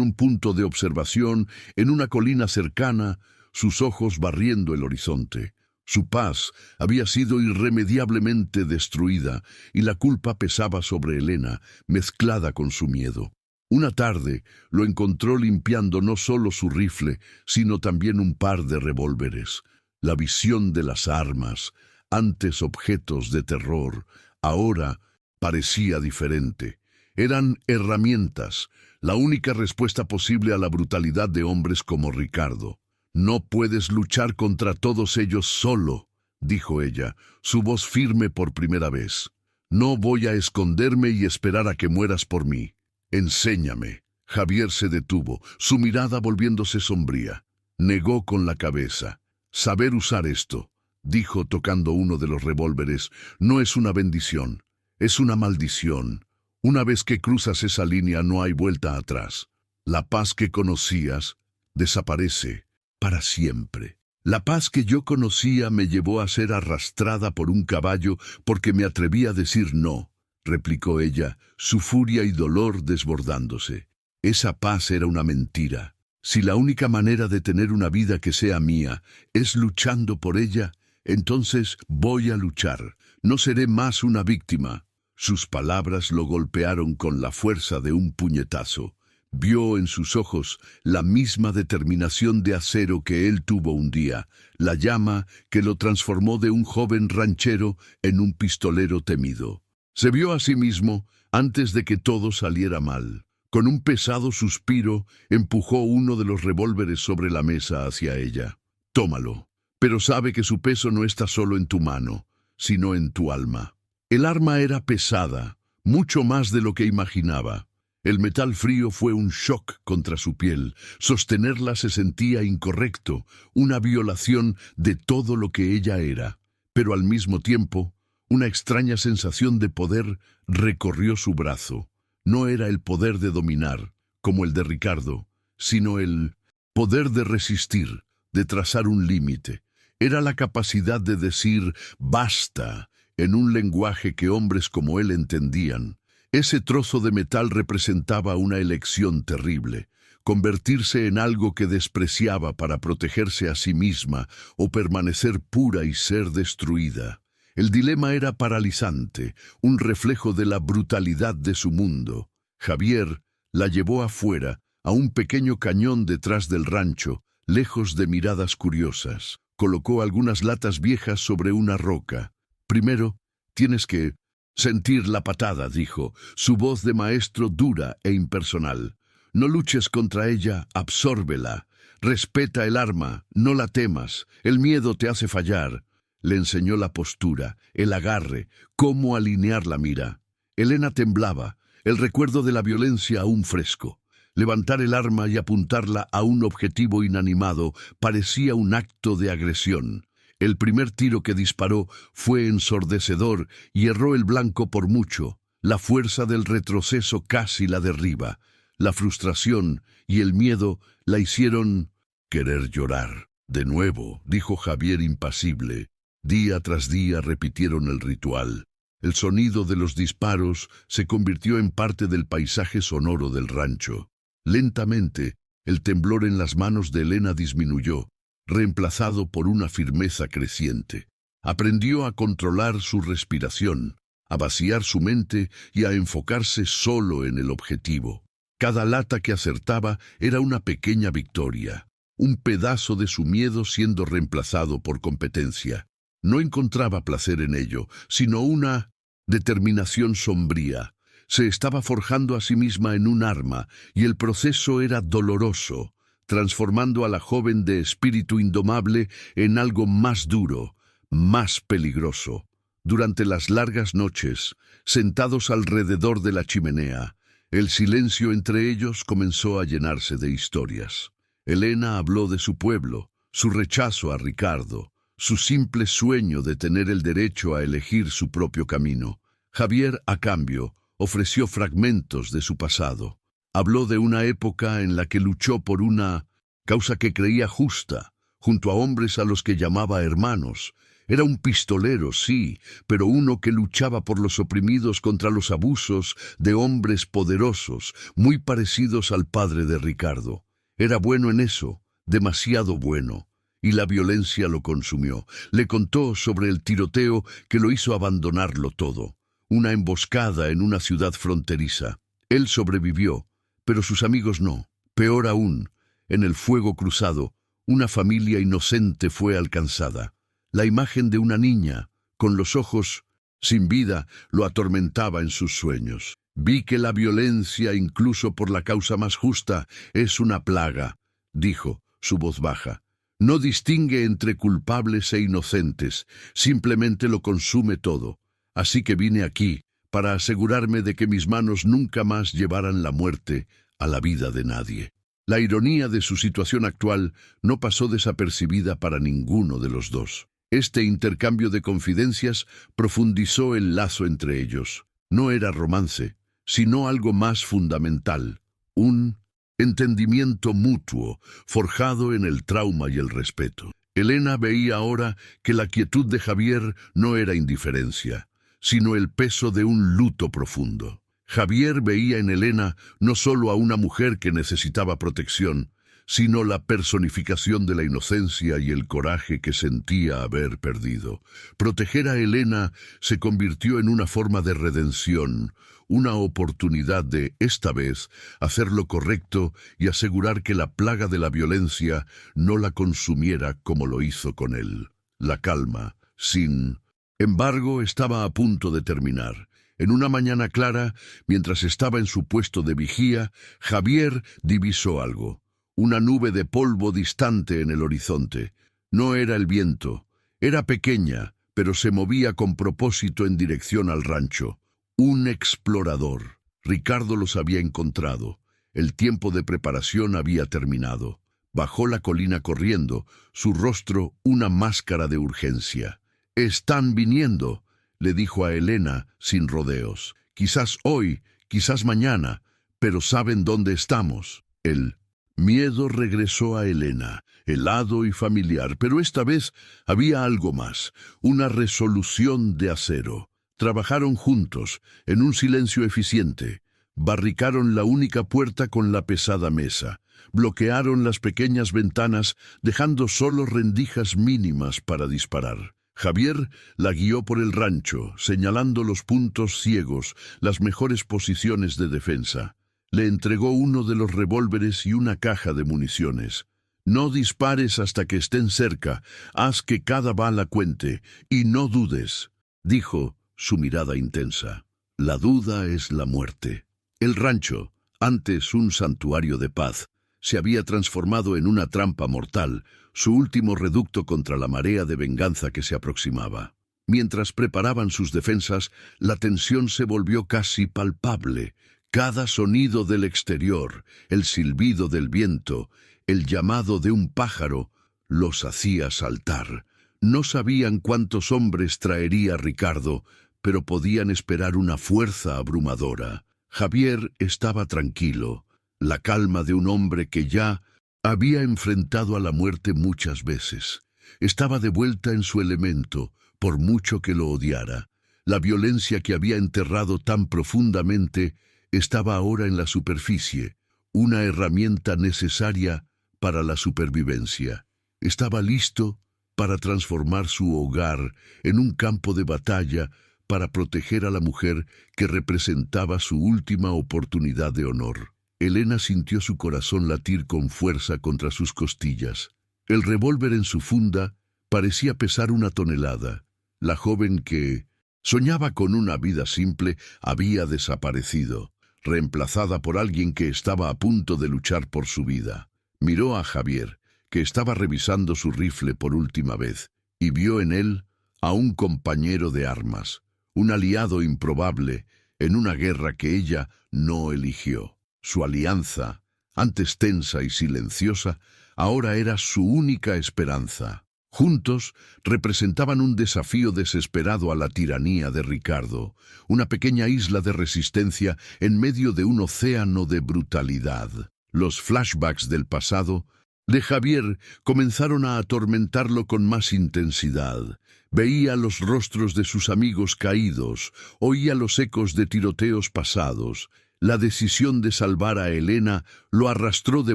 un punto de observación en una colina cercana, sus ojos barriendo el horizonte. Su paz había sido irremediablemente destruida y la culpa pesaba sobre Elena, mezclada con su miedo. Una tarde lo encontró limpiando no solo su rifle, sino también un par de revólveres. La visión de las armas, antes objetos de terror, ahora parecía diferente. Eran herramientas, la única respuesta posible a la brutalidad de hombres como Ricardo. «No puedes luchar contra todos ellos solo», dijo ella, su voz firme por primera vez. «No voy a esconderme y esperar a que mueras por mí. Enséñame». Javier se detuvo, su mirada volviéndose sombría. Negó con la cabeza. «Saber usar esto», dijo tocando uno de los revólveres, «no es una bendición. Es una maldición. Una vez que cruzas esa línea no hay vuelta atrás. La paz que conocías desaparece para siempre. La paz que yo conocía me llevó a ser arrastrada por un caballo porque me atreví a decir no», replicó ella, su furia y dolor desbordándose. «Esa paz era una mentira. Si la única manera de tener una vida que sea mía es luchando por ella, entonces voy a luchar. No seré más una víctima». Sus palabras lo golpearon con la fuerza de un puñetazo. Vio en sus ojos la misma determinación de acero que él tuvo un día, la llama que lo transformó de un joven ranchero en un pistolero temido. Se vio a sí mismo antes de que todo saliera mal. Con un pesado suspiro, empujó uno de los revólveres sobre la mesa hacia ella. «Tómalo, pero sabe que su peso no está solo en tu mano, sino en tu alma». El arma era pesada, mucho más de lo que imaginaba. El metal frío fue un shock contra su piel. Sostenerla se sentía incorrecto, una violación de todo lo que ella era. Pero al mismo tiempo, una extraña sensación de poder recorrió su brazo. No era el poder de dominar, como el de Ricardo, sino el poder de resistir, de trazar un límite. Era la capacidad de decir «basta» en un lenguaje que hombres como él entendían. Ese trozo de metal representaba una elección terrible, convertirse en algo que despreciaba para protegerse a sí misma o permanecer pura y ser destruida. El dilema era paralizante, un reflejo de la brutalidad de su mundo. Javier la llevó afuera, a un pequeño cañón detrás del rancho, lejos de miradas curiosas. Colocó algunas latas viejas sobre una roca. «Primero, tienes que sentir la patada», dijo, su voz de maestro dura e impersonal. «No luches contra ella, absórbela. Respeta el arma, no la temas. El miedo te hace fallar». Le enseñó la postura, el agarre, cómo alinear la mira. Elena temblaba, el recuerdo de la violencia aún fresco. Levantar el arma y apuntarla a un objetivo inanimado parecía un acto de agresión. El primer tiro que disparó fue ensordecedor y erró el blanco por mucho. La fuerza del retroceso casi la derriba. La frustración y el miedo la hicieron querer llorar. De nuevo, dijo Javier impasible. Día tras día repitieron el ritual. El sonido de los disparos se convirtió en parte del paisaje sonoro del rancho. Lentamente, el temblor en las manos de Elena disminuyó, reemplazado por una firmeza creciente. Aprendió a controlar su respiración, a vaciar su mente y a enfocarse solo en el objetivo. Cada lata que acertaba era una pequeña victoria, un pedazo de su miedo siendo reemplazado por competencia. No encontraba placer en ello, sino una determinación sombría. Se estaba forjando a sí misma en un arma, y el proceso era doloroso, transformando a la joven de espíritu indomable en algo más duro, más peligroso. Durante las largas noches, sentados alrededor de la chimenea, el silencio entre ellos comenzó a llenarse de historias. Elena habló de su pueblo, su rechazo a Ricardo, su simple sueño de tener el derecho a elegir su propio camino. Javier, a cambio, ofreció fragmentos de su pasado. Habló de una época en la que luchó por una causa que creía justa, junto a hombres a los que llamaba hermanos. Era un pistolero, sí, pero uno que luchaba por los oprimidos contra los abusos de hombres poderosos, muy parecidos al padre de Ricardo. Era bueno en eso, demasiado bueno. Y la violencia lo consumió. Le contó sobre el tiroteo que lo hizo abandonarlo todo. Una emboscada en una ciudad fronteriza. Él sobrevivió, pero sus amigos no. Peor aún, en el fuego cruzado, una familia inocente fue alcanzada. La imagen de una niña, con los ojos sin vida, lo atormentaba en sus sueños. Vi que la violencia, incluso por la causa más justa, es una plaga, dijo, su voz baja. No distingue entre culpables e inocentes, simplemente lo consume todo. Así que vine aquí, para asegurarme de que mis manos nunca más llevaran la muerte a la vida de nadie. La ironía de su situación actual no pasó desapercibida para ninguno de los dos. Este intercambio de confidencias profundizó el lazo entre ellos. No era romance, sino algo más fundamental, un entendimiento mutuo, forjado en el trauma y el respeto. Elena veía ahora que la quietud de Javier no era indiferencia, sino el peso de un luto profundo. Javier veía en Elena no solo a una mujer que necesitaba protección, sino la personificación de la inocencia y el coraje que sentía haber perdido. Proteger a Elena se convirtió en una forma de redención, una oportunidad de, esta vez, hacer lo correcto y asegurar que la plaga de la violencia no la consumiera como lo hizo con él. La calma, sin embargo, estaba a punto de terminar. En una mañana clara, mientras estaba en su puesto de vigía, Javier divisó algo. Una nube de polvo distante en el horizonte. No era el viento. Era pequeña, pero se movía con propósito en dirección al rancho. Un explorador. Ricardo los había encontrado. El tiempo de preparación había terminado. Bajó la colina corriendo, su rostro una máscara de urgencia. «Están viniendo», le dijo a Elena sin rodeos. «Quizás hoy, quizás mañana, pero saben dónde estamos». El miedo regresó a Elena, helado y familiar, pero esta vez había algo más, una resolución de acero. Trabajaron juntos, en un silencio eficiente. Barricaron la única puerta con la pesada mesa. Bloquearon las pequeñas ventanas, dejando solo rendijas mínimas para disparar. Javier la guió por el rancho, señalando los puntos ciegos, las mejores posiciones de defensa. Le entregó uno de los revólveres y una caja de municiones. «No dispares hasta que estén cerca, haz que cada bala cuente, y no dudes», dijo, su mirada intensa. «La duda es la muerte». El rancho, antes un santuario de paz, se había transformado en una trampa mortal, su último reducto contra la marea de venganza que se aproximaba. Mientras preparaban sus defensas, la tensión se volvió casi palpable. Cada sonido del exterior, el silbido del viento, el llamado de un pájaro, los hacía saltar. No sabían cuántos hombres traería Ricardo, pero podían esperar una fuerza abrumadora. Javier estaba tranquilo, la calma de un hombre que ya Había enfrentado a la muerte muchas veces. Estaba de vuelta en su elemento, por mucho que lo odiara. La violencia que había enterrado tan profundamente estaba ahora en la superficie, una herramienta necesaria para la supervivencia. Estaba listo para transformar su hogar en un campo de batalla para proteger a la mujer que representaba su última oportunidad de honor. Elena sintió su corazón latir con fuerza contra sus costillas. El revólver en su funda parecía pesar 1 tonelada. La joven que soñaba con una vida simple había desaparecido, reemplazada por alguien que estaba a punto de luchar por su vida. Miró a Javier, que estaba revisando su rifle por última vez, y vio en él a un compañero de armas, un aliado improbable en una guerra que ella no eligió. Su alianza, antes tensa y silenciosa, ahora era su única esperanza. Juntos representaban un desafío desesperado a la tiranía de Ricardo, una pequeña isla de resistencia en medio de un océano de brutalidad. Los flashbacks del pasado de Javier comenzaron a atormentarlo con más intensidad. Veía los rostros de sus amigos caídos, oía los ecos de tiroteos pasados. La decisión de salvar a Elena lo arrastró de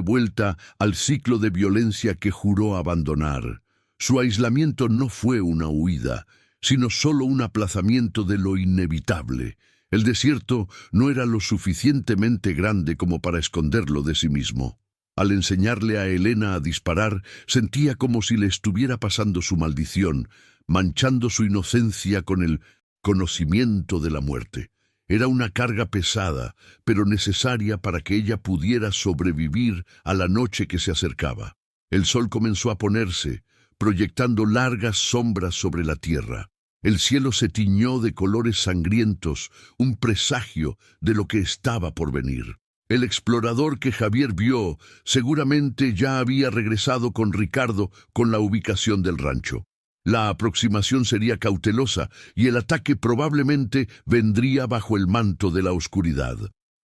vuelta al ciclo de violencia que juró abandonar. Su aislamiento no fue una huida, sino solo un aplazamiento de lo inevitable. El desierto no era lo suficientemente grande como para esconderlo de sí mismo. Al enseñarle a Elena a disparar, sentía como si le estuviera pasando su maldición, manchando su inocencia con el conocimiento de la muerte. Era una carga pesada, pero necesaria para que ella pudiera sobrevivir a la noche que se acercaba. El sol comenzó a ponerse, proyectando largas sombras sobre la tierra. El cielo se tiñó de colores sangrientos, un presagio de lo que estaba por venir. El explorador que Javier vio seguramente ya había regresado con Ricardo con la ubicación del rancho. La aproximación sería cautelosa y el ataque probablemente vendría bajo el manto de la oscuridad.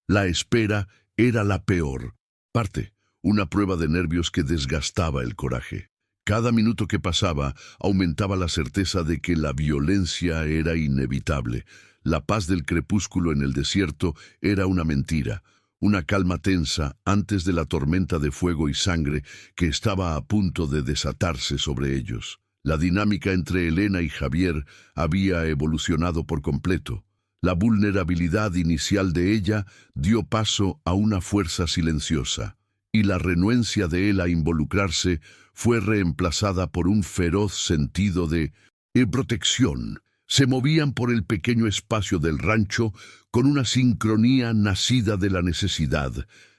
La espera era la peor parte, una prueba de nervios que desgastaba el coraje. Cada minuto que pasaba aumentaba la certeza de que la violencia era inevitable. La paz del crepúsculo en el desierto era una mentira, una calma tensa antes de la tormenta de fuego y sangre que estaba a punto de desatarse sobre ellos. La dinámica entre Elena y Javier había evolucionado por completo. La vulnerabilidad inicial de ella dio paso a una fuerza silenciosa, y la renuencia de él a involucrarse fue reemplazada por un feroz sentido de protección. Se movían por el pequeño espacio del rancho con una sincronía nacida de la necesidad,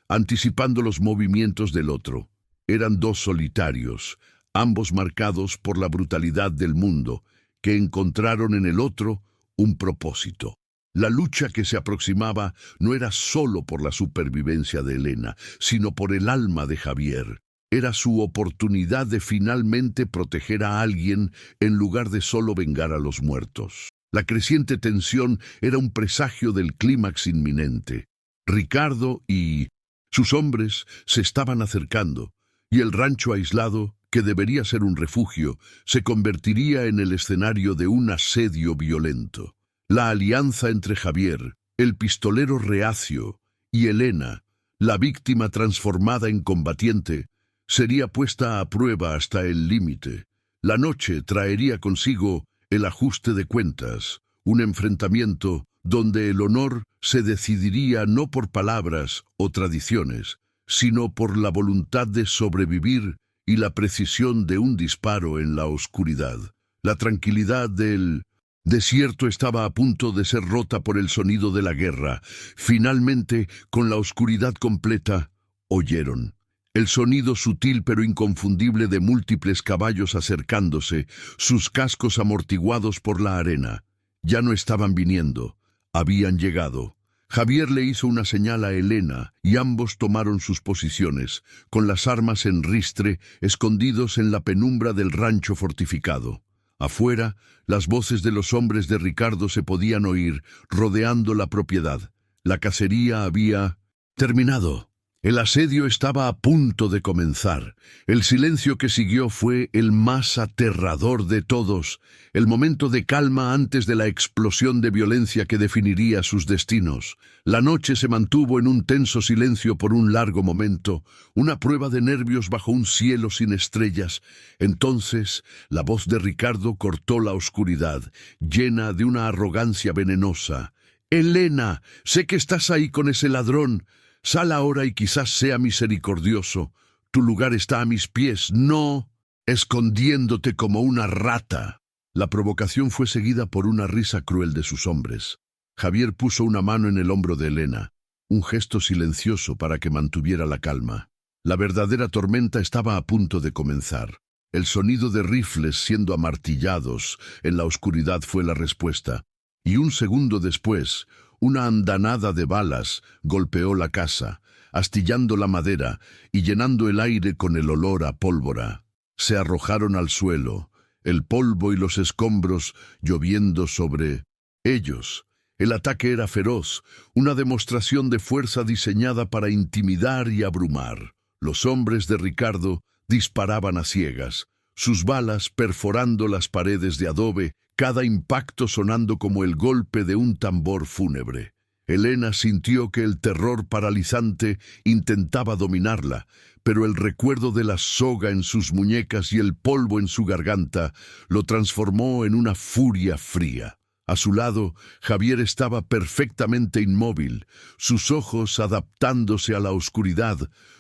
anticipando los movimientos del otro. Eran dos solitarios, ambos marcados por la brutalidad del mundo, que encontraron en el otro un propósito. La lucha que se aproximaba no era solo por la supervivencia de Elena, sino por el alma de Javier. Era su oportunidad de finalmente proteger a alguien en lugar de solo vengar a los muertos. La creciente tensión era un presagio del clímax inminente. Ricardo y sus hombres se estaban acercando, y el rancho aislado, que debería ser un refugio, se convertiría en el escenario de un asedio violento. La alianza entre Javier, el pistolero reacio, y Elena, la víctima transformada en combatiente, sería puesta a prueba hasta el límite. La noche traería consigo el ajuste de cuentas, un enfrentamiento donde el honor se decidiría no por palabras o tradiciones, sino por la voluntad de sobrevivir y la precisión de un disparo en la oscuridad. La tranquilidad del desierto estaba a punto de ser rota por el sonido de la guerra. Finalmente, con la oscuridad completa, oyeron el sonido sutil pero inconfundible de múltiples caballos acercándose, sus cascos amortiguados por la arena. Ya no estaban viniendo, habían llegado. Javier le hizo una señal a Elena y ambos tomaron sus posiciones, con las armas en ristre, escondidos en la penumbra del rancho fortificado. Afuera, las voces de los hombres de Ricardo se podían oír, rodeando la propiedad. La cacería había terminado. El asedio estaba a punto de comenzar. El silencio que siguió fue el más aterrador de todos, el momento de calma antes de la explosión de violencia que definiría sus destinos. La noche se mantuvo en un tenso silencio por un largo momento, una prueba de nervios bajo un cielo sin estrellas. Entonces, la voz de Ricardo cortó la oscuridad, llena de una arrogancia venenosa. «Elena, sé que estás ahí con ese ladrón. Sal ahora y quizás sea misericordioso. Tu lugar está a mis pies, no escondiéndote como una rata». La provocación fue seguida por una risa cruel de sus hombres. Javier puso una mano en el hombro de Elena, un gesto silencioso para que mantuviera la calma. La verdadera tormenta estaba a punto de comenzar. El sonido de rifles siendo amartillados en la oscuridad fue la respuesta. Y un segundo después, una andanada de balas golpeó la casa, astillando la madera y llenando el aire con el olor a pólvora. Se arrojaron al suelo, el polvo y los escombros lloviendo sobre ellos. El ataque era feroz, una demostración de fuerza diseñada para intimidar y abrumar. Los hombres de Ricardo disparaban a ciegas, sus balas perforando las paredes de adobe, cada impacto sonando como el golpe de un tambor fúnebre. Elena sintió que el terror paralizante intentaba dominarla, pero el recuerdo de la soga en sus muñecas y el polvo en su garganta lo transformó en una furia fría. A su lado, Javier estaba perfectamente inmóvil, sus ojos adaptándose a la oscuridad,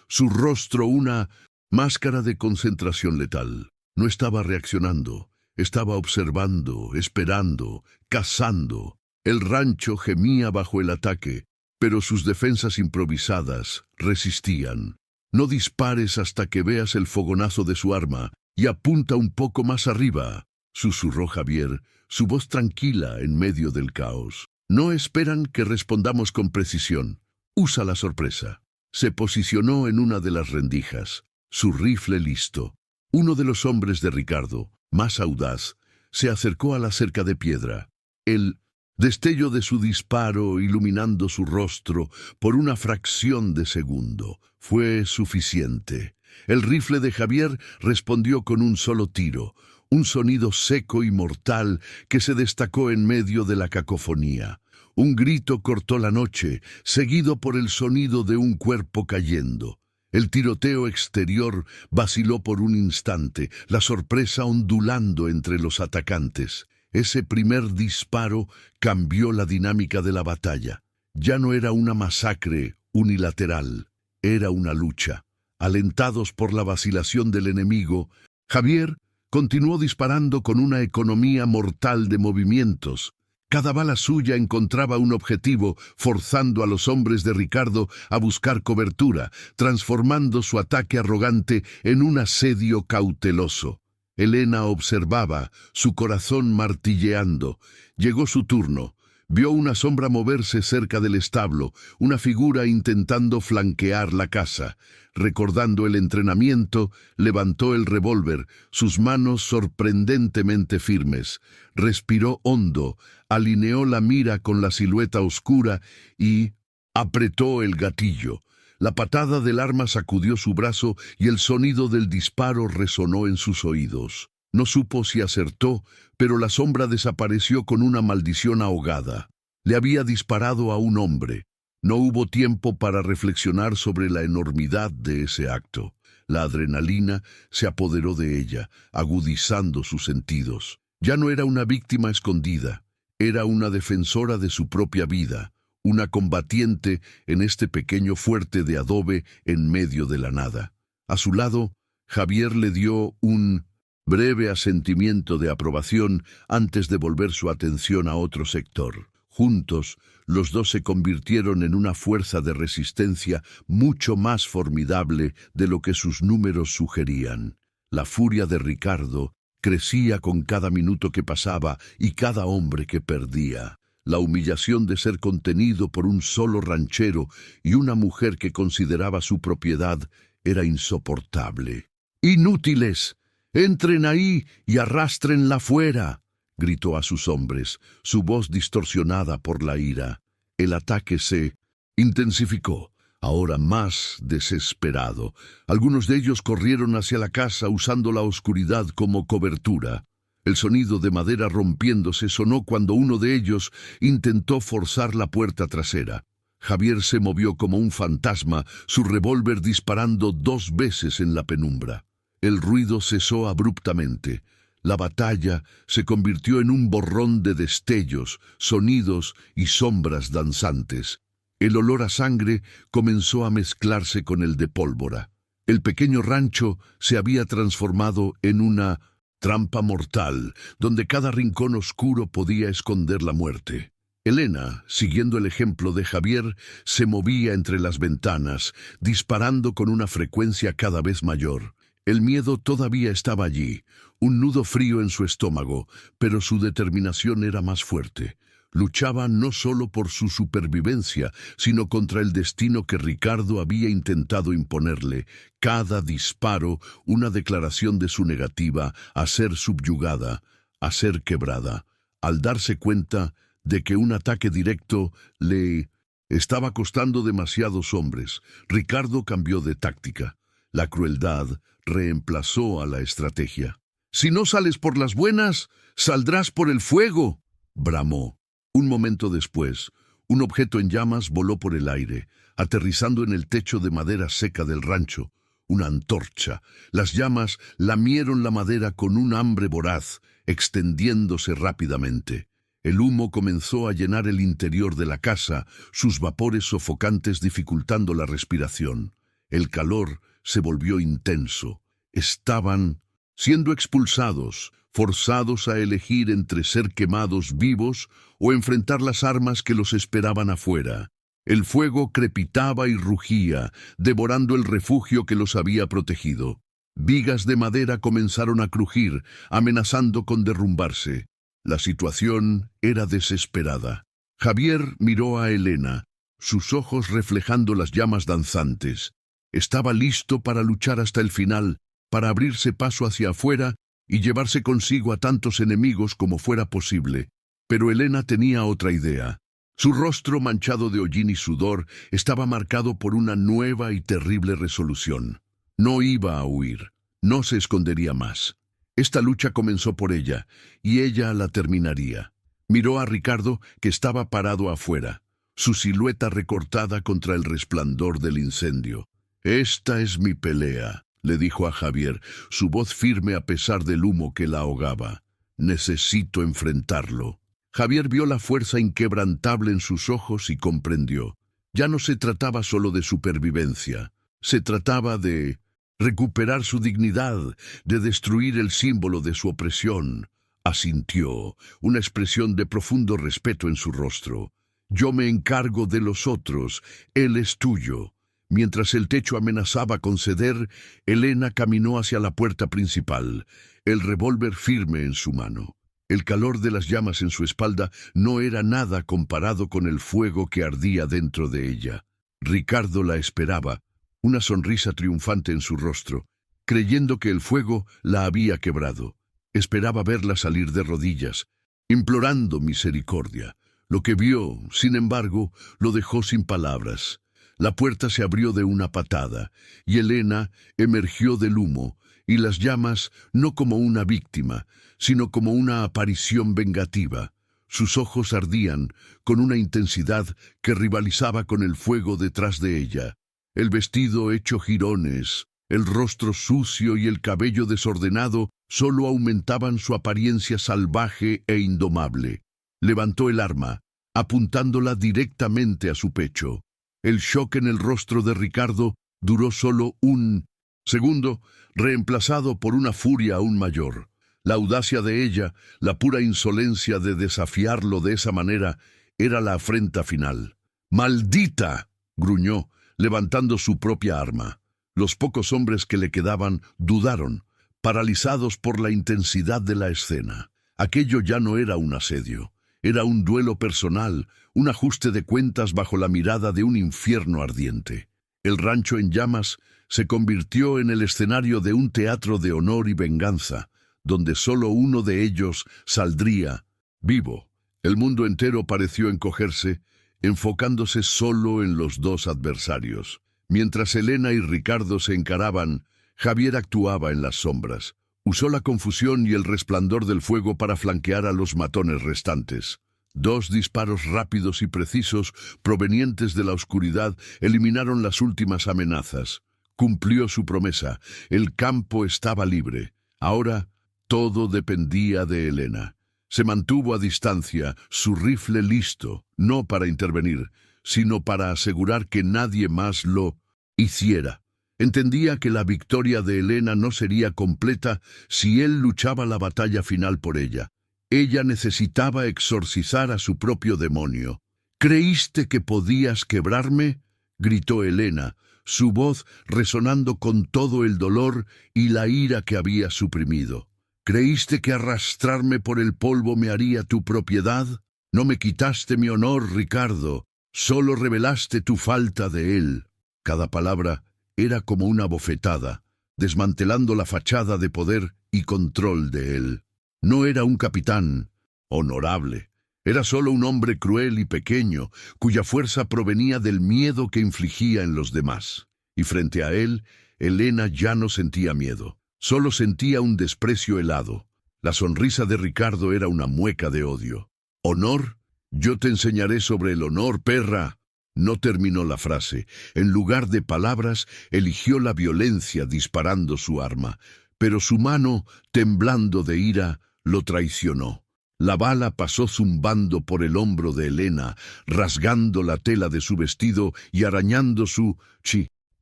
su rostro una máscara de concentración letal. No estaba reaccionando, estaba observando, esperando, cazando. El rancho gemía bajo el ataque, pero sus defensas improvisadas resistían. «No dispares hasta que veas el fogonazo de su arma y apunta un poco más arriba», susurró Javier, su voz tranquila en medio del caos. «No esperan que respondamos con precisión. Usa la sorpresa». Se posicionó en una de las rendijas, su rifle listo. Uno de los hombres de Ricardo, más audaz, se acercó a la cerca de piedra. El destello de su disparo iluminando su rostro por una fracción de segundo fue suficiente. El rifle de Javier respondió con un solo tiro, un sonido seco y mortal que se destacó en medio de la cacofonía. Un grito cortó la noche, seguido por el sonido de un cuerpo cayendo. El tiroteo exterior vaciló por un instante, la sorpresa ondulando entre los atacantes. Ese primer disparo cambió la dinámica de la batalla. Ya no era una masacre unilateral, era una lucha. Alentados por la vacilación del enemigo, Javier continuó disparando con una economía mortal de movimientos. Cada bala suya encontraba un objetivo, forzando a los hombres de Ricardo a buscar cobertura, transformando su ataque arrogante en un asedio cauteloso. Elena observaba, su corazón martilleando. Llegó su turno. Vio una sombra moverse cerca del establo, una figura intentando flanquear la casa. Recordando el entrenamiento, levantó el revólver, sus manos sorprendentemente firmes. Respiró hondo, alineó la mira con la silueta oscura y apretó el gatillo. La patada del arma sacudió su brazo y el sonido del disparo resonó en sus oídos. No supo si acertó, pero la sombra desapareció con una maldición ahogada. Le había disparado a un hombre. No hubo tiempo para reflexionar sobre la enormidad de ese acto. La adrenalina se apoderó de ella, agudizando sus sentidos. Ya no era una víctima escondida, era una defensora de su propia vida, una combatiente en este pequeño fuerte de adobe en medio de la nada. A su lado, Javier le dio un breve asentimiento de aprobación antes de volver su atención a otro sector. Juntos, los dos se convirtieron en una fuerza de resistencia mucho más formidable de lo que sus números sugerían. La furia de Ricardo crecía con cada minuto que pasaba y cada hombre que perdía. La humillación de ser contenido por un solo ranchero y una mujer que consideraba su propiedad era insoportable. «¡Inútiles! ¡Entren ahí y arrástrenla fuera!», gritó a sus hombres, su voz distorsionada por la ira. El ataque se intensificó. ahora más desesperado. Algunos de ellos corrieron hacia la casa usando la oscuridad como cobertura. El sonido de madera rompiéndose sonó cuando uno de ellos intentó forzar la puerta trasera. Javier se movió como un fantasma, su revólver disparando 2 veces en la penumbra. El ruido cesó abruptamente. La batalla se convirtió en un borrón de destellos, sonidos y sombras danzantes. El olor a sangre comenzó a mezclarse con el de pólvora. El pequeño rancho se había transformado en una trampa mortal, donde cada rincón oscuro podía esconder la muerte. Elena, siguiendo el ejemplo de Javier, se movía entre las ventanas, disparando con una frecuencia cada vez mayor. El miedo todavía estaba allí, un nudo frío en su estómago, pero su determinación era más fuerte. Luchaba no solo por su supervivencia, sino contra el destino que Ricardo había intentado imponerle. Cada disparo, una declaración de su negativa a ser subyugada, a ser quebrada. Al darse cuenta de que un ataque directo le estaba costando demasiados hombres, Ricardo cambió de táctica. La crueldad reemplazó a la estrategia. «Si no sales por las buenas, saldrás por el fuego», bramó. Un momento después, un objeto en llamas voló por el aire, aterrizando en el techo de madera seca del rancho. Una antorcha. Las llamas lamieron la madera con un hambre voraz, extendiéndose rápidamente. El humo comenzó a llenar el interior de la casa, sus vapores sofocantes dificultando la respiración. El calor se volvió intenso. Estaban siendo expulsados, forzados a elegir entre ser quemados vivos o enfrentar las armas que los esperaban afuera. El fuego crepitaba y rugía, devorando el refugio que los había protegido. Vigas de madera comenzaron a crujir, amenazando con derrumbarse. La situación era desesperada. Javier miró a Elena, sus ojos reflejando las llamas danzantes. Estaba listo para luchar hasta el final, para abrirse paso hacia afuera y llevarse consigo a tantos enemigos como fuera posible. Pero Elena tenía otra idea. Su rostro manchado de hollín y sudor estaba marcado por una nueva y terrible resolución. No iba a huir, no se escondería más. Esta lucha comenzó por ella, y ella la terminaría. Miró a Ricardo, que estaba parado afuera, su silueta recortada contra el resplandor del incendio. «Esta es mi pelea», le dijo a Javier, su voz firme a pesar del humo que la ahogaba. «Necesito enfrentarlo». Javier vio la fuerza inquebrantable en sus ojos y comprendió. Ya no se trataba solo de supervivencia, se trataba de recuperar su dignidad, de destruir el símbolo de su opresión. Asintió, una expresión de profundo respeto en su rostro. «Yo me encargo de los otros, él es tuyo». Mientras el techo amenazaba con ceder, Elena caminó hacia la puerta principal, el revólver firme en su mano. El calor de las llamas en su espalda no era nada comparado con el fuego que ardía dentro de ella. Ricardo la esperaba, una sonrisa triunfante en su rostro, creyendo que el fuego la había quebrado. Esperaba verla salir de rodillas, implorando misericordia. Lo que vio, sin embargo, lo dejó sin palabras. La puerta se abrió de una patada, y Elena emergió del humo, y las llamas no como una víctima, sino como una aparición vengativa. Sus ojos ardían con una intensidad que rivalizaba con el fuego detrás de ella. El vestido hecho jirones, el rostro sucio y el cabello desordenado solo aumentaban su apariencia salvaje e indomable. Levantó el arma, apuntándola directamente a su pecho. El shock en el rostro de Ricardo duró solo un segundo, reemplazado por una furia aún mayor. La audacia de ella, la pura insolencia de desafiarlo de esa manera, era la afrenta final. «¡Maldita!», gruñó, levantando su propia arma. Los pocos hombres que le quedaban dudaron, paralizados por la intensidad de la escena. Aquello ya no era un asedio. Era un duelo personal, un ajuste de cuentas bajo la mirada de un infierno ardiente. El rancho en llamas se convirtió en el escenario de un teatro de honor y venganza, donde solo uno de ellos saldría vivo. El mundo entero pareció encogerse, enfocándose solo en los dos adversarios. Mientras Elena y Ricardo se encaraban, Javier actuaba en las sombras. Usó la confusión y el resplandor del fuego para flanquear a los matones restantes. 2 disparos rápidos y precisos, provenientes de la oscuridad, eliminaron las últimas amenazas. Cumplió su promesa. El campo estaba libre. Ahora, todo dependía de Elena. Se mantuvo a distancia, su rifle listo, no para intervenir, sino para asegurar que nadie más lo hiciera. Entendía que la victoria de Elena no sería completa si él luchaba la batalla final por ella. Ella necesitaba exorcizar a su propio demonio. ¿Creíste que podías quebrarme?, gritó Elena, su voz resonando con todo el dolor y la ira que había suprimido. ¿Creíste que arrastrarme por el polvo me haría tu propiedad? No me quitaste mi honor, Ricardo, solo revelaste tu falta de él. Cada palabra era como una bofetada, desmantelando la fachada de poder y control de él. No era un capitán honorable, era solo un hombre cruel y pequeño, cuya fuerza provenía del miedo que infligía en los demás. Y frente a él, Elena ya no sentía miedo. Solo sentía un desprecio helado. La sonrisa de Ricardo era una mueca de odio. ¿Honor? Yo te enseñaré sobre el honor, perra. No terminó la frase. En lugar de palabras, eligió la violencia disparando su arma. Pero su mano, temblando de ira, lo traicionó. La bala pasó zumbando por el hombro de Elena, rasgando la tela de su vestido y arañando su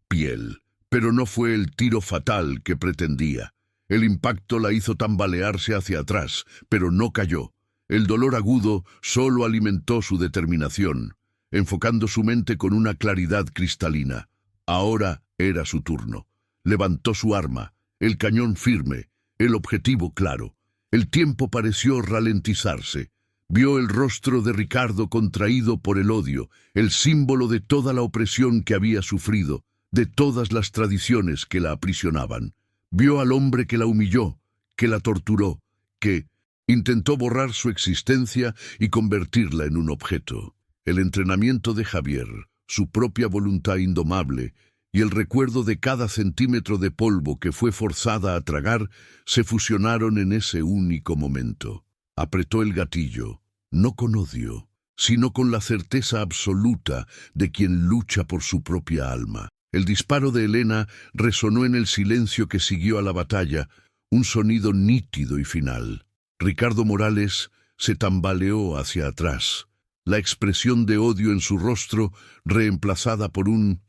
piel. Pero no fue el tiro fatal que pretendía. El impacto la hizo tambalearse hacia atrás, pero no cayó. El dolor agudo solo alimentó su determinación, enfocando su mente con una claridad cristalina. Ahora era su turno. Levantó su arma, el cañón firme, el objetivo claro. El tiempo pareció ralentizarse. Vio el rostro de Ricardo contraído por el odio, el símbolo de toda la opresión que había sufrido, de todas las tradiciones que la aprisionaban. Vio al hombre que la humilló, que la torturó, que intentó borrar su existencia y convertirla en un objeto. El entrenamiento de Javier, su propia voluntad indomable y el recuerdo de cada centímetro de polvo que fue forzada a tragar se fusionaron en ese único momento. Apretó el gatillo, no con odio, sino con la certeza absoluta de quien lucha por su propia alma. El disparo de Elena resonó en el silencio que siguió a la batalla, un sonido nítido y final. Ricardo Morales se tambaleó hacia atrás, la expresión de odio en su rostro reemplazada por un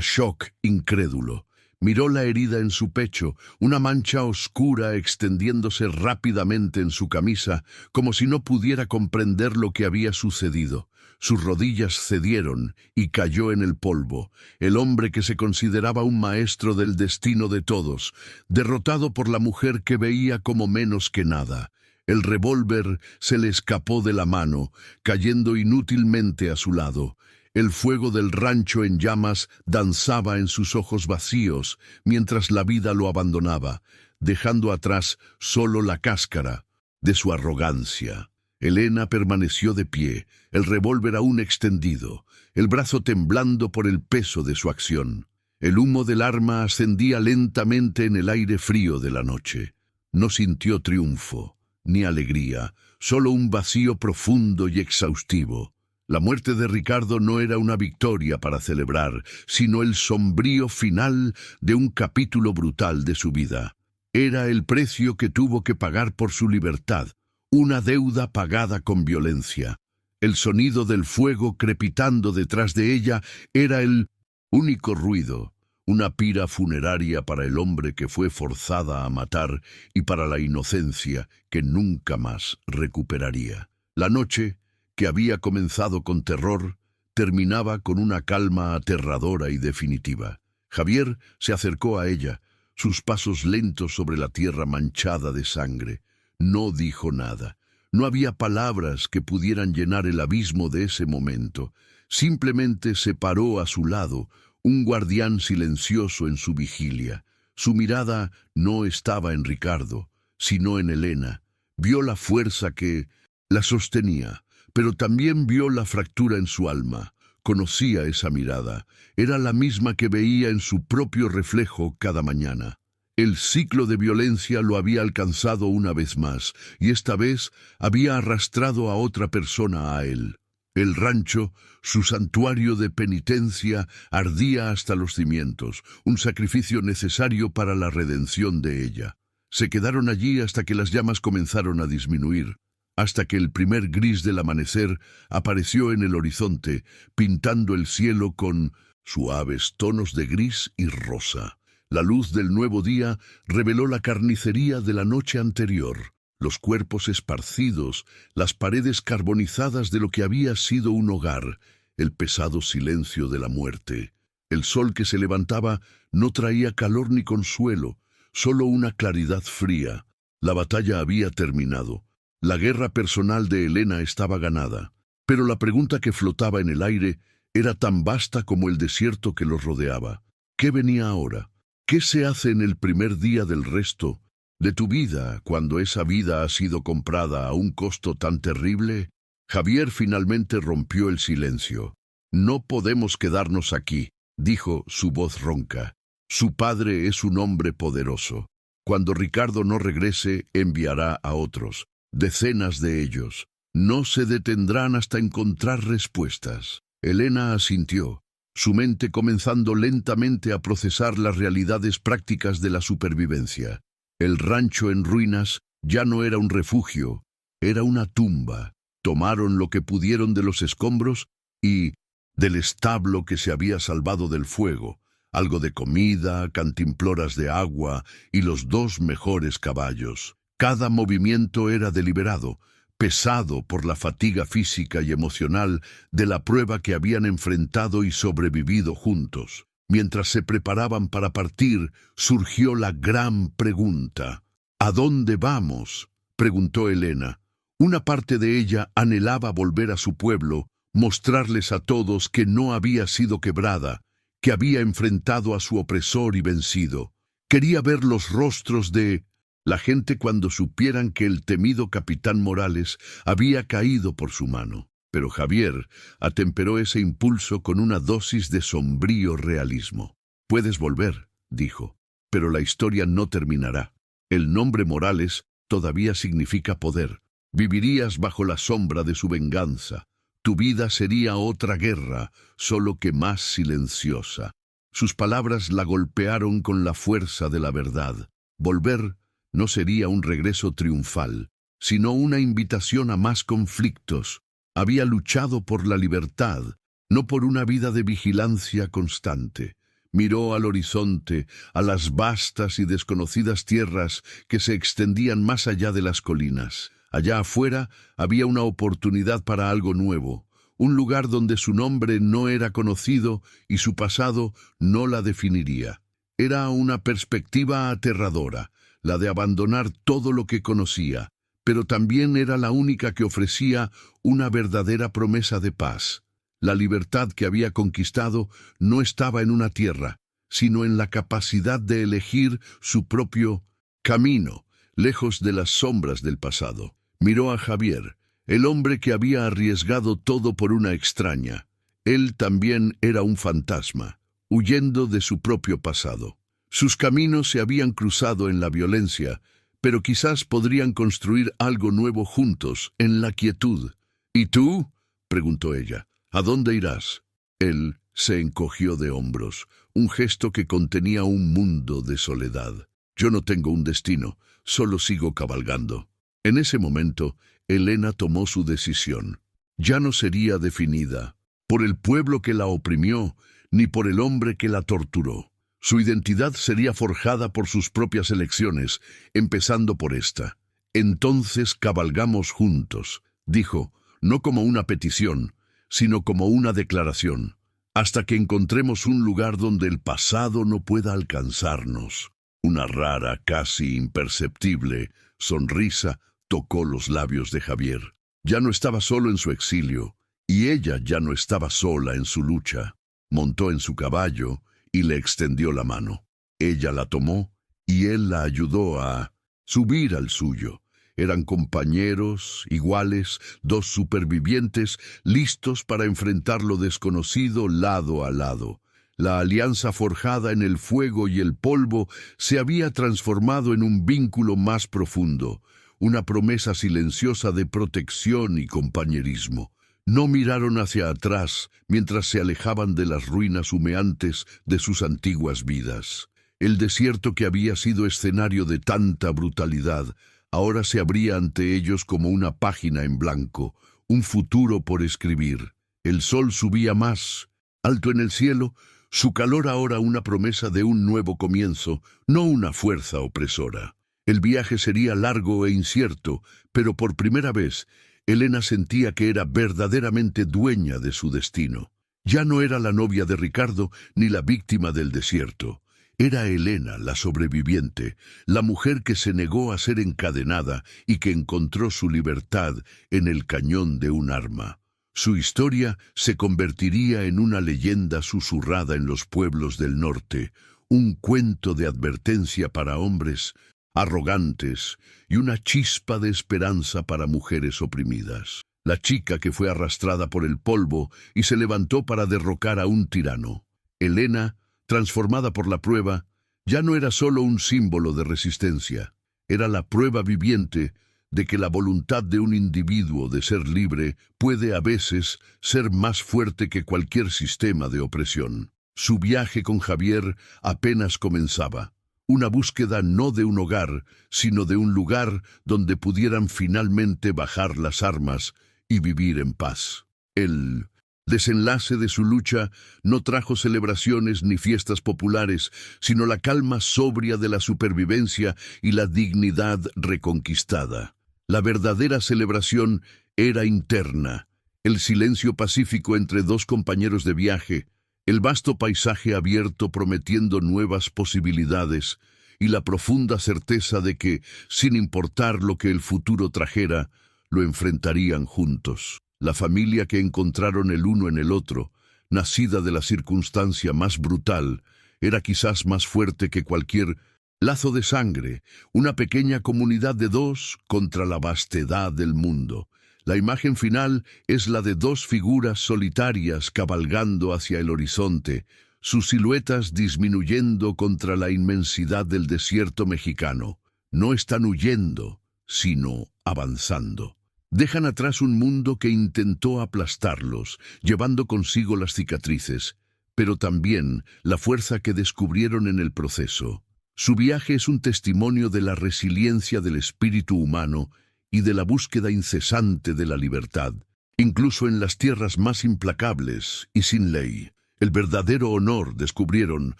shock incrédulo. Miró la herida en su pecho, una mancha oscura extendiéndose rápidamente en su camisa, como si no pudiera comprender lo que había sucedido. Sus rodillas cedieron y cayó en el polvo. El hombre que se consideraba un maestro del destino de todos, derrotado por la mujer que veía como menos que nada. El revólver se le escapó de la mano, cayendo inútilmente a su lado. El fuego del rancho en llamas danzaba en sus ojos vacíos, mientras la vida lo abandonaba, dejando atrás solo la cáscara de su arrogancia. Elena permaneció de pie, el revólver aún extendido, el brazo temblando por el peso de su acción. El humo del arma ascendía lentamente en el aire frío de la noche. No sintió triunfo, ni alegría, solo un vacío profundo y exhaustivo. La muerte de Ricardo no era una victoria para celebrar, sino el sombrío final de un capítulo brutal de su vida. Era el precio que tuvo que pagar por su libertad, una deuda pagada con violencia. El sonido del fuego crepitando detrás de ella era el único ruido, una pira funeraria para el hombre que fue forzada a matar y para la inocencia que nunca más recuperaría. La noche, que había comenzado con terror, terminaba con una calma aterradora y definitiva. Javier se acercó a ella, sus pasos lentos sobre la tierra manchada de sangre. No dijo nada. No había palabras que pudieran llenar el abismo de ese momento. Simplemente se paró a su lado, un guardián silencioso en su vigilia. Su mirada no estaba en Ricardo, sino en Elena. Vio la fuerza que la sostenía, pero también vio la fractura en su alma. Conocía esa mirada. Era la misma que veía en su propio reflejo cada mañana. El ciclo de violencia lo había alcanzado una vez más, y esta vez había arrastrado a otra persona a él. El rancho, su santuario de penitencia, ardía hasta los cimientos, un sacrificio necesario para la redención de ella. Se quedaron allí hasta que las llamas comenzaron a disminuir, hasta que el primer gris del amanecer apareció en el horizonte, pintando el cielo con suaves tonos de gris y rosa. La luz del nuevo día reveló la carnicería de la noche anterior, los cuerpos esparcidos, las paredes carbonizadas de lo que había sido un hogar, el pesado silencio de la muerte. El sol que se levantaba no traía calor ni consuelo, solo una claridad fría. La batalla había terminado. La guerra personal de Elena estaba ganada, pero la pregunta que flotaba en el aire era tan vasta como el desierto que los rodeaba. ¿Qué venía ahora? ¿Qué se hace en el primer día del resto de tu vida cuando esa vida ha sido comprada a un costo tan terrible? Javier finalmente rompió el silencio. No podemos quedarnos aquí, dijo su voz ronca. Su padre es un hombre poderoso. Cuando Ricardo no regrese, enviará a otros, decenas de ellos. No se detendrán hasta encontrar respuestas. Elena asintió, su mente comenzando lentamente a procesar las realidades prácticas de la supervivencia. El rancho en ruinas ya no era un refugio, era una tumba. Tomaron lo que pudieron de los escombros y del establo que se había salvado del fuego, algo de comida, cantimploras de agua y los 2 mejores caballos. Cada movimiento era deliberado, pesado por la fatiga física y emocional de la prueba que habían enfrentado y sobrevivido juntos. Mientras se preparaban para partir, surgió la gran pregunta. ¿A dónde vamos?, preguntó Elena. Una parte de ella anhelaba volver a su pueblo, mostrarles a todos que no había sido quebrada, que había enfrentado a su opresor y vencido. Quería ver los rostros de la gente cuando supieran que el temido capitán Morales había caído por su mano. Pero Javier atemperó ese impulso con una dosis de sombrío realismo. «Puedes volver», dijo, «pero la historia no terminará. El nombre Morales todavía significa poder. Vivirías bajo la sombra de su venganza. Tu vida sería otra guerra, solo que más silenciosa». Sus palabras la golpearon con la fuerza de la verdad. Volver no sería un regreso triunfal, sino una invitación a más conflictos. Había luchado por la libertad, no por una vida de vigilancia constante. Miró al horizonte, a las vastas y desconocidas tierras que se extendían más allá de las colinas. Allá afuera había una oportunidad para algo nuevo, un lugar donde su nombre no era conocido y su pasado no la definiría. Era una perspectiva aterradora, la de abandonar todo lo que conocía, pero también era la única que ofrecía una verdadera promesa de paz. La libertad que había conquistado no estaba en una tierra, sino en la capacidad de elegir su propio camino, lejos de las sombras del pasado. Miró a Javier, el hombre que había arriesgado todo por una extraña. Él también era un fantasma, huyendo de su propio pasado. Sus caminos se habían cruzado en la violencia, pero quizás podrían construir algo nuevo juntos, en la quietud. «¿Y tú?», preguntó ella. «¿A dónde irás?». Él se encogió de hombros, un gesto que contenía un mundo de soledad. «Yo no tengo un destino, solo sigo cabalgando». En ese momento, Elena tomó su decisión. Ya no sería definida por el pueblo que la oprimió, ni por el hombre que la torturó. Su identidad sería forjada por sus propias elecciones, empezando por esta. «Entonces cabalgamos juntos», dijo, no como una petición, sino como una declaración, hasta que encontremos un lugar donde el pasado no pueda alcanzarnos. Una rara, casi imperceptible sonrisa tocó los labios de Javier. Ya no estaba solo en su exilio, y ella ya no estaba sola en su lucha. Montó en su caballo y le extendió la mano. Ella la tomó y él la ayudó a subir al suyo. Eran compañeros, iguales, dos supervivientes, listos para enfrentar lo desconocido lado a lado. La alianza forjada en el fuego y el polvo se había transformado en un vínculo más profundo, una promesa silenciosa de protección y compañerismo. No miraron hacia atrás mientras se alejaban de las ruinas humeantes de sus antiguas vidas. El desierto que había sido escenario de tanta brutalidad ahora se abría ante ellos como una página en blanco, un futuro por escribir. El sol subía más, alto en el cielo, su calor ahora una promesa de un nuevo comienzo, no una fuerza opresora. El viaje sería largo e incierto, pero por primera vez, Helena sentía que era verdaderamente dueña de su destino. Ya no era la novia de Ricardo ni la víctima del desierto. Era Helena, la sobreviviente, la mujer que se negó a ser encadenada y que encontró su libertad en el cañón de un arma. Su historia se convertiría en una leyenda susurrada en los pueblos del norte, un cuento de advertencia para hombres arrogantes y una chispa de esperanza para mujeres oprimidas. La chica que fue arrastrada por el polvo y se levantó para derrocar a un tirano. Helena, transformada por la prueba, ya no era solo un símbolo de resistencia, era la prueba viviente de que la voluntad de un individuo de ser libre puede a veces ser más fuerte que cualquier sistema de opresión. Su viaje con Javier apenas comenzaba. Una búsqueda no de un hogar, sino de un lugar donde pudieran finalmente bajar las armas y vivir en paz. El desenlace de su lucha no trajo celebraciones ni fiestas populares, sino la calma sobria de la supervivencia y la dignidad reconquistada. La verdadera celebración era interna, el silencio pacífico entre dos compañeros de viaje, el vasto paisaje abierto prometiendo nuevas posibilidades y la profunda certeza de que, sin importar lo que el futuro trajera, lo enfrentarían juntos. La familia que encontraron el uno en el otro, nacida de la circunstancia más brutal, era quizás más fuerte que cualquier lazo de sangre, una pequeña comunidad de dos contra la vastedad del mundo. La imagen final es la de dos figuras solitarias cabalgando hacia el horizonte, sus siluetas disminuyendo contra la inmensidad del desierto mexicano. No están huyendo, sino avanzando. Dejan atrás un mundo que intentó aplastarlos, llevando consigo las cicatrices, pero también la fuerza que descubrieron en el proceso. Su viaje es un testimonio de la resiliencia del espíritu humano y de la búsqueda incesante de la libertad, incluso en las tierras más implacables y sin ley. El verdadero honor, descubrieron,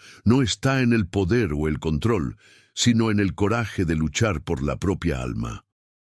no está en el poder o el control, sino en el coraje de luchar por la propia alma.